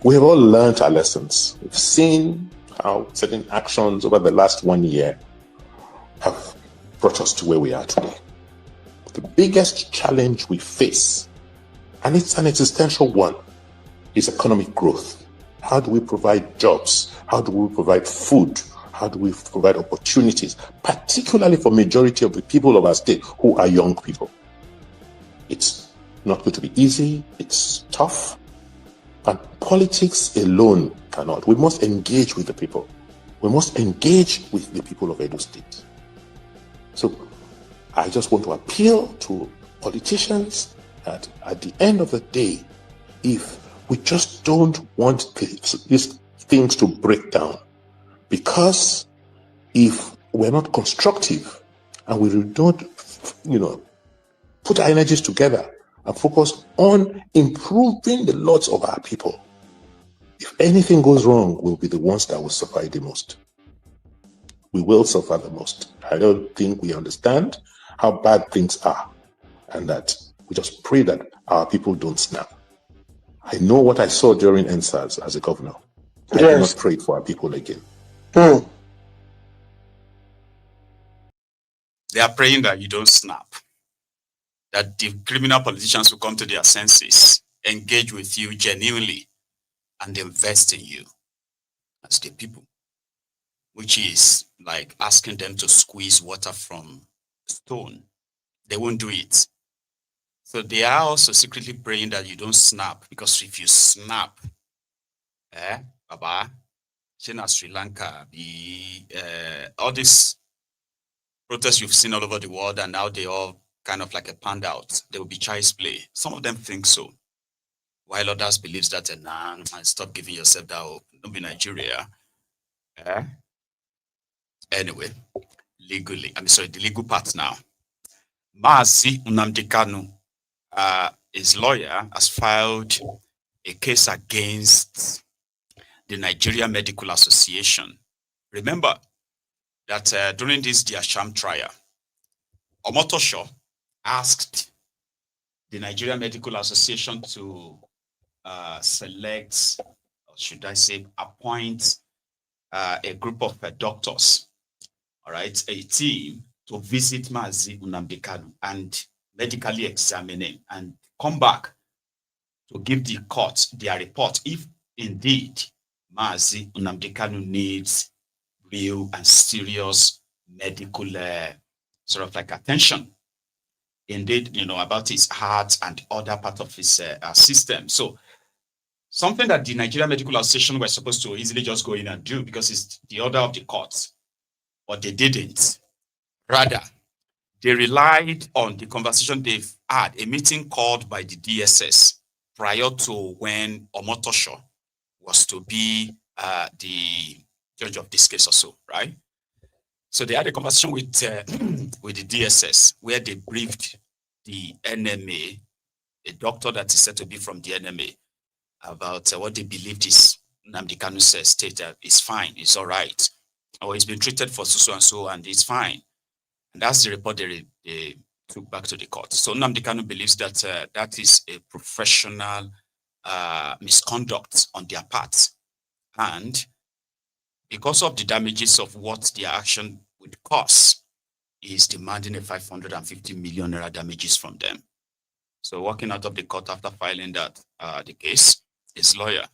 We have all learned our lessons. We've seen how certain actions over the last 1 year have brought us to where we are today. The biggest challenge we face, and it's an existential one, is economic growth. How do we provide jobs? How do we provide food? How do we provide opportunities, particularly for majority of the people of our state who are young people? It's not going to be easy. It's tough. And politics alone cannot. We must engage with the people. We must engage with the people of Edo State. So I just want to appeal to politicians that at the end of the day, if we just don't want these things to break down, because if we're not constructive and we don't, put our energies together and focus on improving the lots of our people, if anything goes wrong, we'll be the ones that will suffer the most. We will suffer the most. I don't think we understand how bad things are, and that we just pray that our people don't snap. I know what I saw during NSAS as a governor. I do not pray for our people again. They are praying that you don't snap, that the criminal politicians will come to their senses, engage with you genuinely, and invest in you as the people, which is like asking them to squeeze water from stone. They won't do it. So they are also secretly praying that you don't snap, because if you snap, Baba, China, Sri Lanka, all these protests you've seen all over the world, and now they all kind of like a panned out. They will be child's play. Some of them think so, while others believe that, stop giving yourself that hope. Don't be Nigeria. Anyway, legally, the legal part now. Mazi Nnamdi Kanu, his lawyer, has filed a case against the Nigeria Medical Association. Remember that during this sham trial, Omotosho asked the Nigeria Medical Association to select, or should I say, appoint a group of doctors, all right, a team to visit Mazi Nnamdi Kanu and medically examine him and come back to give the court their report if indeed Mazi Nnamdi Kanu needs real and serious medical sort of like attention. Indeed, about his heart and other part of his system. So something that the Nigeria Medical Association were supposed to easily just go in and do because it's the order of the court, but they didn't. Rather, they relied on the conversation they've had, a meeting called by the DSS prior to when Omotosho was to be the judge of this case or so, right? So they had a conversation with the DSS where they briefed the NMA, a doctor that is said to be from the NMA, about what they believed is Nnamdi Kanu's state is fine, it's all right, or he's been treated for so and so and it's fine. And that's the report they took back to the court. So Nnamdi Kanu believes that that is a professional misconduct on their part. And because of the damages of what their action would cause, he is demanding a 550 million naira damages from them. So walking out of the court after filing that the case, his lawyer.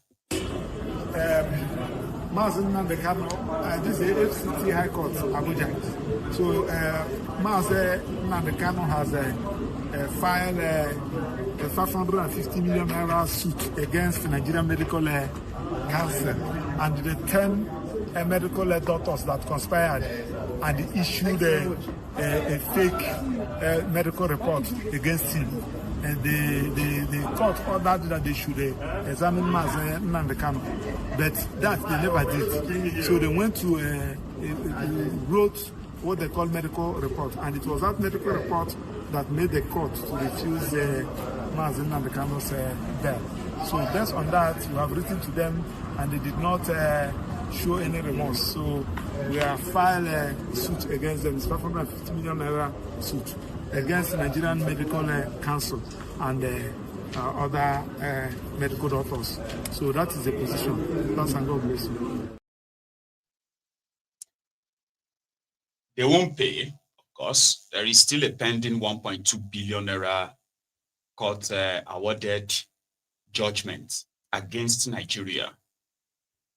Mazi Nnamdi Kanu, this is FCT High Court, Abuja. So Mazi Nnamdi Kanu has filed a 550 million naira suit against the Nigerian Medical Council and the 10 medical doctors that conspired and issued a fake medical report against him. And the court ordered that they should examine Nnamdi Kanu, but that they never did. So they went to wrote what they call medical report, and it was that medical report that made the court to refuse Nnamdi Kanu's bail. So based on that, we have written to them, and they did not show any remorse. So we have filed a suit against them. It's 550 million naira suit against the Nigerian Medical Council and other medical doctors. So that is the position. Thanks and God bless you. They won't pay, of course. There is still a pending 1.2 billion naira court awarded judgment against Nigeria.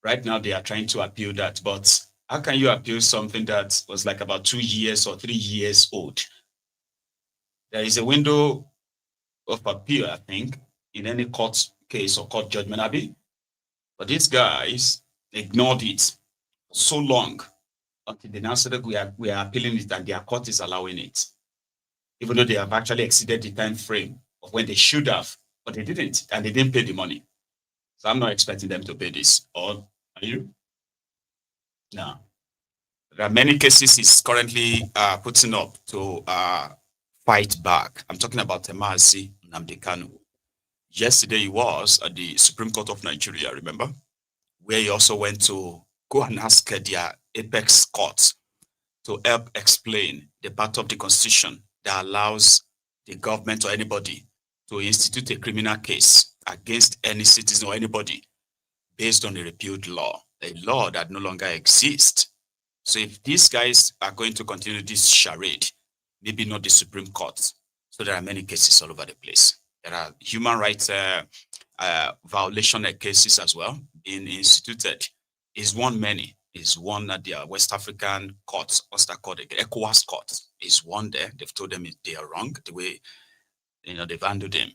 Right now, they are trying to appeal that, but how can you appeal something that was like about 2 years or 3 years old? There is a window of appeal, I think, in any court case or court judgment, Abby. But these guys ignored it for so long until they now said that we are appealing it and their court is allowing it, even though they have actually exceeded the time frame of when they should have, but they didn't, and they didn't pay the money. So I'm not expecting them to pay this. Or are you? No. There are many cases he's currently putting up to fight back. I'm talking about Mazi Nnamdi Kanu. Yesterday he was at the Supreme Court of Nigeria, remember? Where he also went to go and ask their apex courts to help explain the part of the Constitution that allows the government or anybody to institute a criminal case against any citizen or anybody based on a repealed law, a law that no longer exists. So if these guys are going to continue this charade, maybe not the Supreme Court. So there are many cases all over the place. There are human rights violation cases as well being instituted. Is one many. Is one at the West African courts, what's that called? The ECOWAS court is one there. They've told them they are wrong the way they've handled him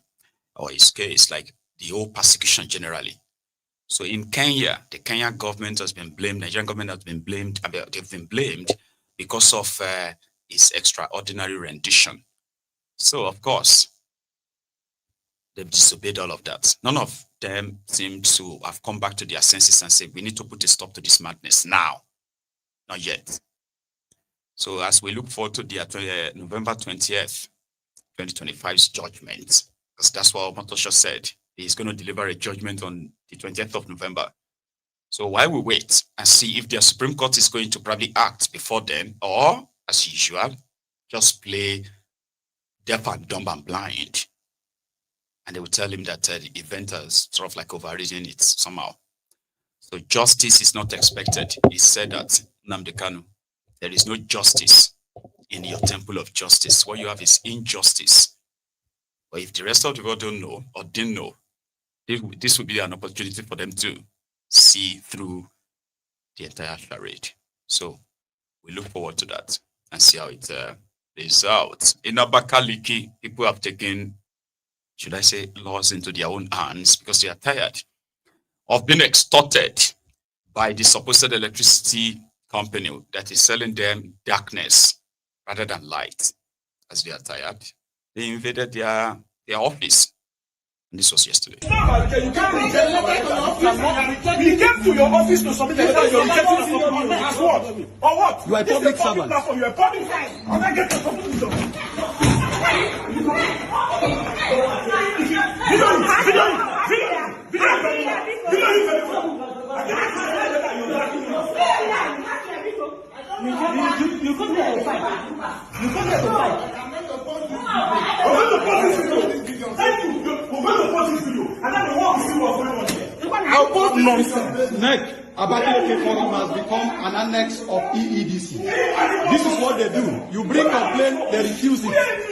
or his case, like the whole persecution generally. So in Kenya, the Kenyan government has been blamed. Nigerian government has been blamed. They've been blamed because of his extraordinary rendition. So of course, they've disobeyed all of that. None of them seem to have come back to their senses and say, we need to put a stop to this madness now. Not yet. So as we look forward to the November 20th, 2025's judgment, because that's what Motosho said, he's going to deliver a judgment on the 20th of November. So while we wait and see if the Supreme Court is going to probably act before then, or as usual, just play deaf and dumb and blind. And they will tell him that the event has sort of like overridden it somehow. So justice is not expected. He said that, Nnamdi Kanu, there is no justice in your temple of justice. What you have is injustice. But if the rest of the world don't know or didn't know, this will be an opportunity for them to see through the entire charade. So we look forward to that and see how it plays out. In Abakaliki, people have taken, should I say, laws into their own hands because they are tired of being extorted by the supposed electricity company that is selling them darkness rather than light. As they are tired, they invaded their office. And this was yesterday. You came to your office to submit a letter. You're rejecting the as what? Or what? You are a public servant. You are a public servant. And I get the public job. You come here to fight. You come here to fight. I'm going to post this video. Thank you. We're going to post this video. And then we want to see what's going on here. Our post nonsense. Next, Abakaliki Forum has become an annex of EEDC. This is what they do. You bring complaint, they refuse it. Next,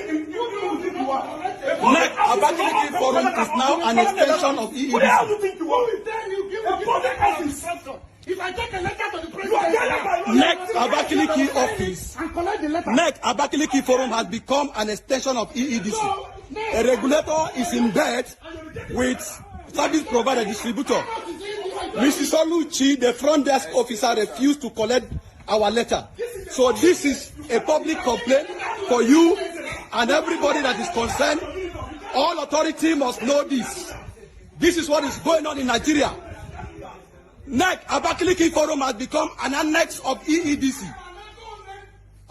Abakaliki Forum is now an extension of EEDC. What do you think you are? You give a public office. If I take a letter to the president, NEC Abakaliki office, NEC Abakaliki forum has become an extension of EEDC. A regulator is in bed with service provider distributor. Mrs. Oluchi, the front desk officer, refused to collect our letter. So this is a public complaint for you and everybody that is concerned. All authority must know this. This is what is going on in Nigeria. NEC Abakaliki forum has become an annex of EEDC.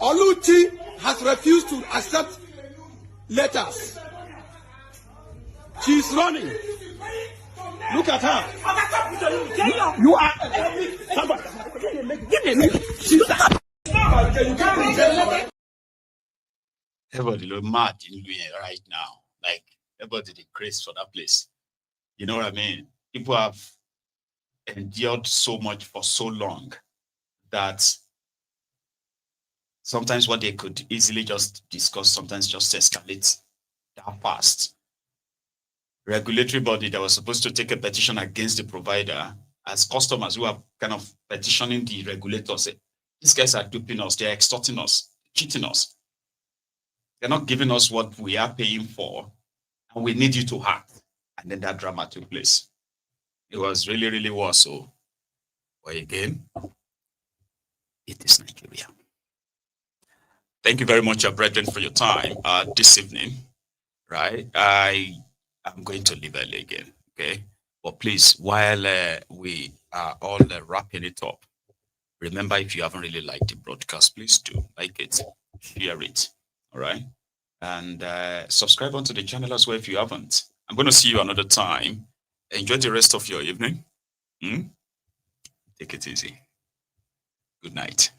Oluchi has refused to accept letters. She is running. Look at her. You are. Everybody look mad in right now. Like everybody the grace for that place. You know what I mean? People have endured so much for so long that sometimes what they could easily just discuss, sometimes just escalate that fast. Regulatory body that was supposed to take a petition against the provider, as customers who are kind of petitioning the regulator, say, these guys are duping us, they're extorting us, cheating us. They're not giving us what we are paying for, and we need you to act. And then that drama took place. It was really, really was so. But again, it is Nigeria. Thank you very much, brethren, for your time this evening. Right? I'm going to leave early again, okay? But please, while we are all wrapping it up, remember, if you haven't really liked the broadcast, please do like it, share it, all right? And subscribe onto the channel as well if you haven't. I'm going to see you another time. Enjoy the rest of your evening. Take it easy. Good night.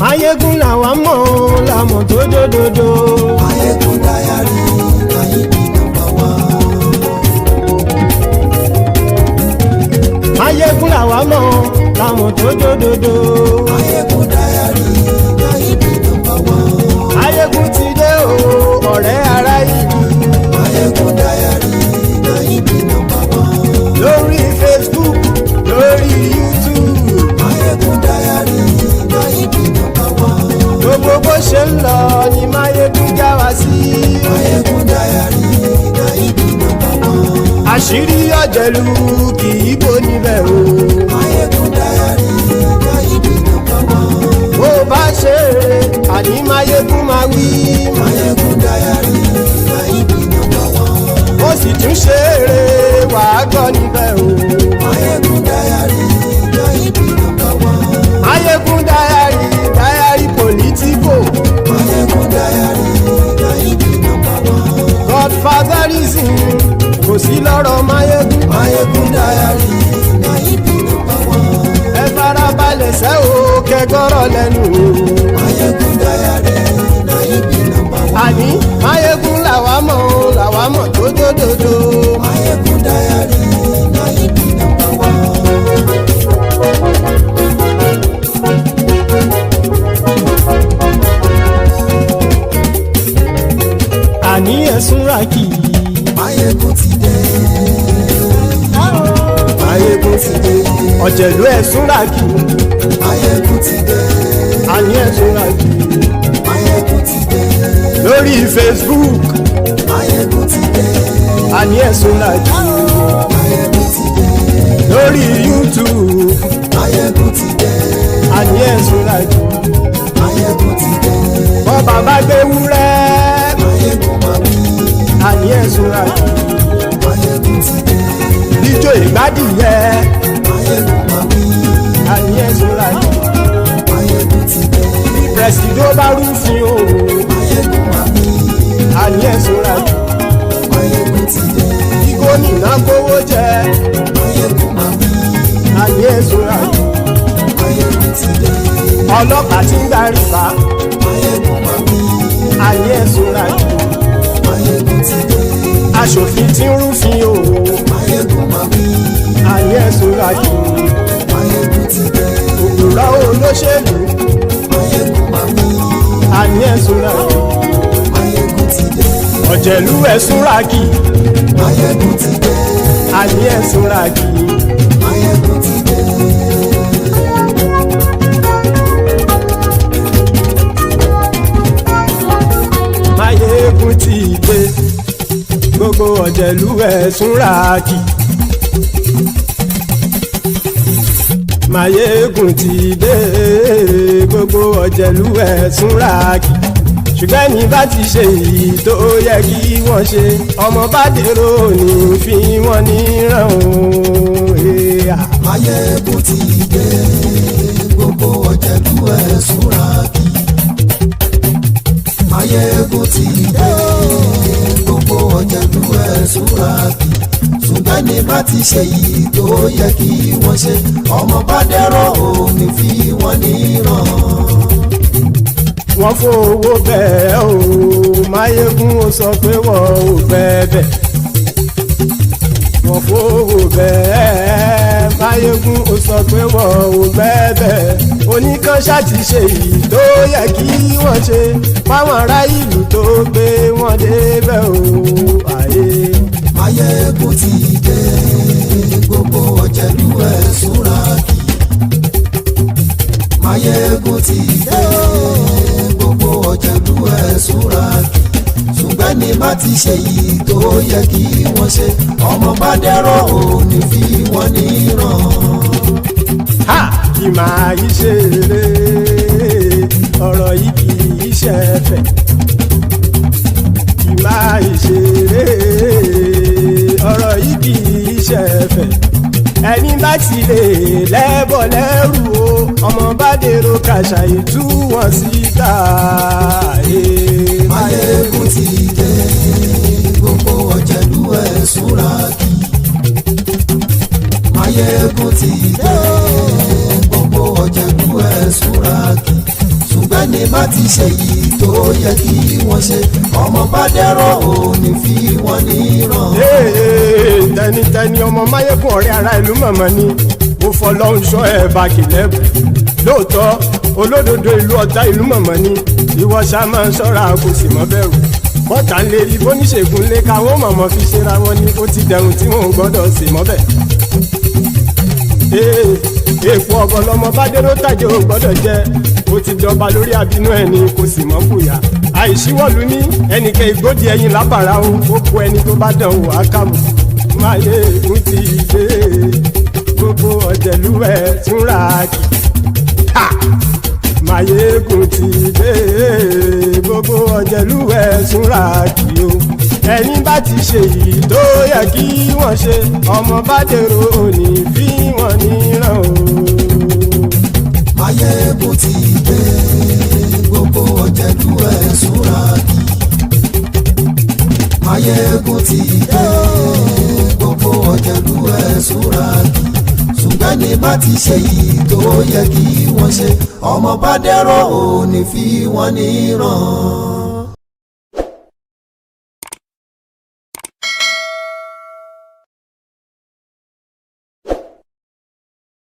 Mayegun làwa mọ̀ làmọ̀ tó dòdòdò. Mayegun dayari Mayebi number one. Mayegun làwa mọ̀ làmọ̀ tó dòdòdò. Mayegun dayari Mayebi number one. Mayegun ti dé o ọ̀rẹ́ ara ìlú. Mayegun dayari Mayebi number one. Lórí Facebook, lórí YouTube. Mayegun dayari Mayebi number one. Gbogbo bó ṣe ń lọ ni Mayegun já wa sí. Mayegun dayari Mayebi number one. Àṣírí ọ̀jẹ̀lú kì í bò níbẹ̀ o. Mayegun dayari Mayebi number one. Bó bá ṣe eré àní Mayegun máa wí. Mayegun dayari Mayebi number one. Ó sì tún ṣe eré wàá gbọ́ níbẹ̀ o. Mayegun dayari Mayebi number one. Mayegun dayari politico. Mayegun dayari Mayebi number one. Godfatherism kò sí lọ́rọ̀ Mayegun. Mayegun dayari Mayebi number one. Ẹ farabalẹ̀ sẹ́ o kẹgọ́rọ̀ lẹ́nu o. Mayegun dayari Mayebi number one. Àní Mayegun làwa mọ̀ tó dòdòdò. Mayegun dayari Mayebi number one. Àní ẹ̀sùn ràkì. Mayegun ti dé. Mayegun ti dé. Ọ̀jẹ̀lú ẹ̀sùn ràkì. Mayegun ti dé. Àní ẹ̀sùn ràkì. Mayegun ti dé. Lórí Facebook. Mayegun ti dé. Àní ẹ̀sùn ràkì. Mayegun ti dé. Lórí YouTube. Mayegun ti dé. Àní ẹ̀sùn ràkì. Mayegun ti dé. Bọ́ bàbá gbé wúrẹ́. Mayegun máa wí. Àní ẹ̀sùn ràkì. Mayegun ti dé. Ijó ìgbádìyẹ. Mayegun máa wí. Àní ẹ̀sùn ràkì. Mayegun ti dé. Bí pẹ̀sìdó bá rúfin o. Mayegun máa wí. Àní ẹ̀sùn ràkì. Mayegun ti dé. Bí gómìnà kówó jẹ. Mayegun máa wí. Àní ẹ̀sùn ràkì. Mayegun ti dé. Ọlọ́pàá ti ń gbà rìbá. Mayegun máa wí. àní ẹ̀sùn ràjò. Máyégún ti dé. Aṣòfin tí ń rúfin o. Máyégún máa wí. Àní ẹ̀sùn ràjò. Máyégún ti dé. Òpùrọ́ olóṣèlú. Máyégún máa wí. Àní ẹ̀sùn ràjò. Máyégún ti dé. Ọ̀jẹ̀lú ẹ̀sùn ràkì. Máyégún ti dé. Àní ẹ̀sùn ràkì. Máyégún ti dé. Máyégún ti dé. Gbogbo ọ̀jẹ̀lú ẹ̀sùn ràkì. Máyégún ti dé. Gbogbo ọ̀jẹ̀lú ẹ̀sùn ràkì. Ṣùgbọ́n ní bá ti ṣe èyí tó yẹ kí wọ́n ṣe, ọmọ bá dèrò ní fi wọ́n níran o. Máyégún ti dé. Gbogbo ọ̀jẹ̀lú ẹ̀sùn ràkì. Máyégún ti dé. Gbogbo ọ̀jẹ̀lú ẹ̀sùn ràkì. Ṣùgbọ́n ní bá ti ṣe èyí tó yẹ kí wọ́n ṣe, ọmọ bá dèrò ní fi wọ́n níran. Wọ́n fowó bẹ́ẹ̀ o, Máyégún ó sọ pé wọ́n ò bẹ́ẹ̀. Wọ́n fowó bẹ́ẹ̀, Máyégún ó sọ pé wọ́n ò bẹ́ẹ̀. Oníkan ṣáàtì ṣe èyí tó yẹ kí wọ́n ṣe, fáwọn ará ìlú tó gbé wọn débẹ̀ o. Máyégún ti dé. Gbogbo ọ̀jẹ̀lú ẹ̀sùn ràkì. Máyégún ti dé. Gbogbo ọ̀jẹ̀lú ẹ̀sùn ràkì. Ṣùgbọ́n ní bá ti ṣe yìí tó yẹ kí wọ́n ṣe, ọmọ bá dẹ́rọ̀ ò ní fi wọ́n níran. Kì máa yí ṣe eré, ọ̀rọ̀ yìí kì í ṣe ẹ̀fẹ̀. Kì máa yí ṣe eré, ọ̀rọ̀ yìí kì í ṣe ẹ̀fẹ̀. Ẹni bá ti lè lẹ́bọ̀ lẹ́rù o, ọmọ bá dèrò kàṣà ìtú wọn síta. Máyégún ti dé. Gbogbo ọ̀jẹ̀lú ẹ̀sùn ràkì. Máyégún ti dé. Gbogbo ọ̀jẹ̀lú ẹ̀sùn ràkì. Ṣùgbọ́n ní bá ti ṣe yìí tó yẹ kí wọ́n ṣe, ọmọ bá dẹ́rọ̀ ò ní fi wọ́n níran. Tẹnitẹni ọmọ Máyégún ọ̀rẹ́ ara ìlú mọ̀mọ́ ni mo fọlọ́run ṣọ́ ẹ̀ bá kìlẹ́bù. Lóòótọ́ olódodo ìlú ọ̀tá ìlú mọ̀mọ́ ni ìwọ ṣá máa ń ṣọ́ra kò sì mọ́ bẹ̀rù. Bọ́tà ń lè rí bóníṣègùn lé káwọn mọ̀mọ́ fi ṣera wọn ni ó ti dẹrùn tí wọn ò gbọ́dọ̀ sì mọ́ bẹ̀. Èèpo ọ̀gọ̀ lọmọ bá dérò tàjẹ́ ò gbọ́dọ̀ jẹ́, ó ti jọba lórí àbínú ẹni kò sì mọ́ bùyà. Àìsíwọ́lu ní ẹnìkẹ́ ìgbódì ẹyin lábàrá o, ó kó ẹni tó bá dán wò á kàmù. Máyégún ti dé. Gbogbo ọ̀jẹ̀lú ẹ̀sùn ràkì. Máyégún ti dé. Gbogbo ọ̀jẹ̀lú ẹ̀sùn ràkì o. Ẹni bá ti ṣe yìí tó yẹ kí wọ́n ṣe, ọmọ bá dèrò òní fi wọ́n níran o. Máyégún ti dé. Gbogbo ọ̀jẹ̀lú ẹ̀sùn ràkì. Máyégún ti dé. Gbogbo ọ̀jẹ̀lú ẹ̀sùn ràkì. Ṣùgbọ́n ní bá ti ṣe yìí tó yẹ kí wọ́n ṣe, ọmọ bá dẹ́rọ̀ ò ní fi wọ́n níran.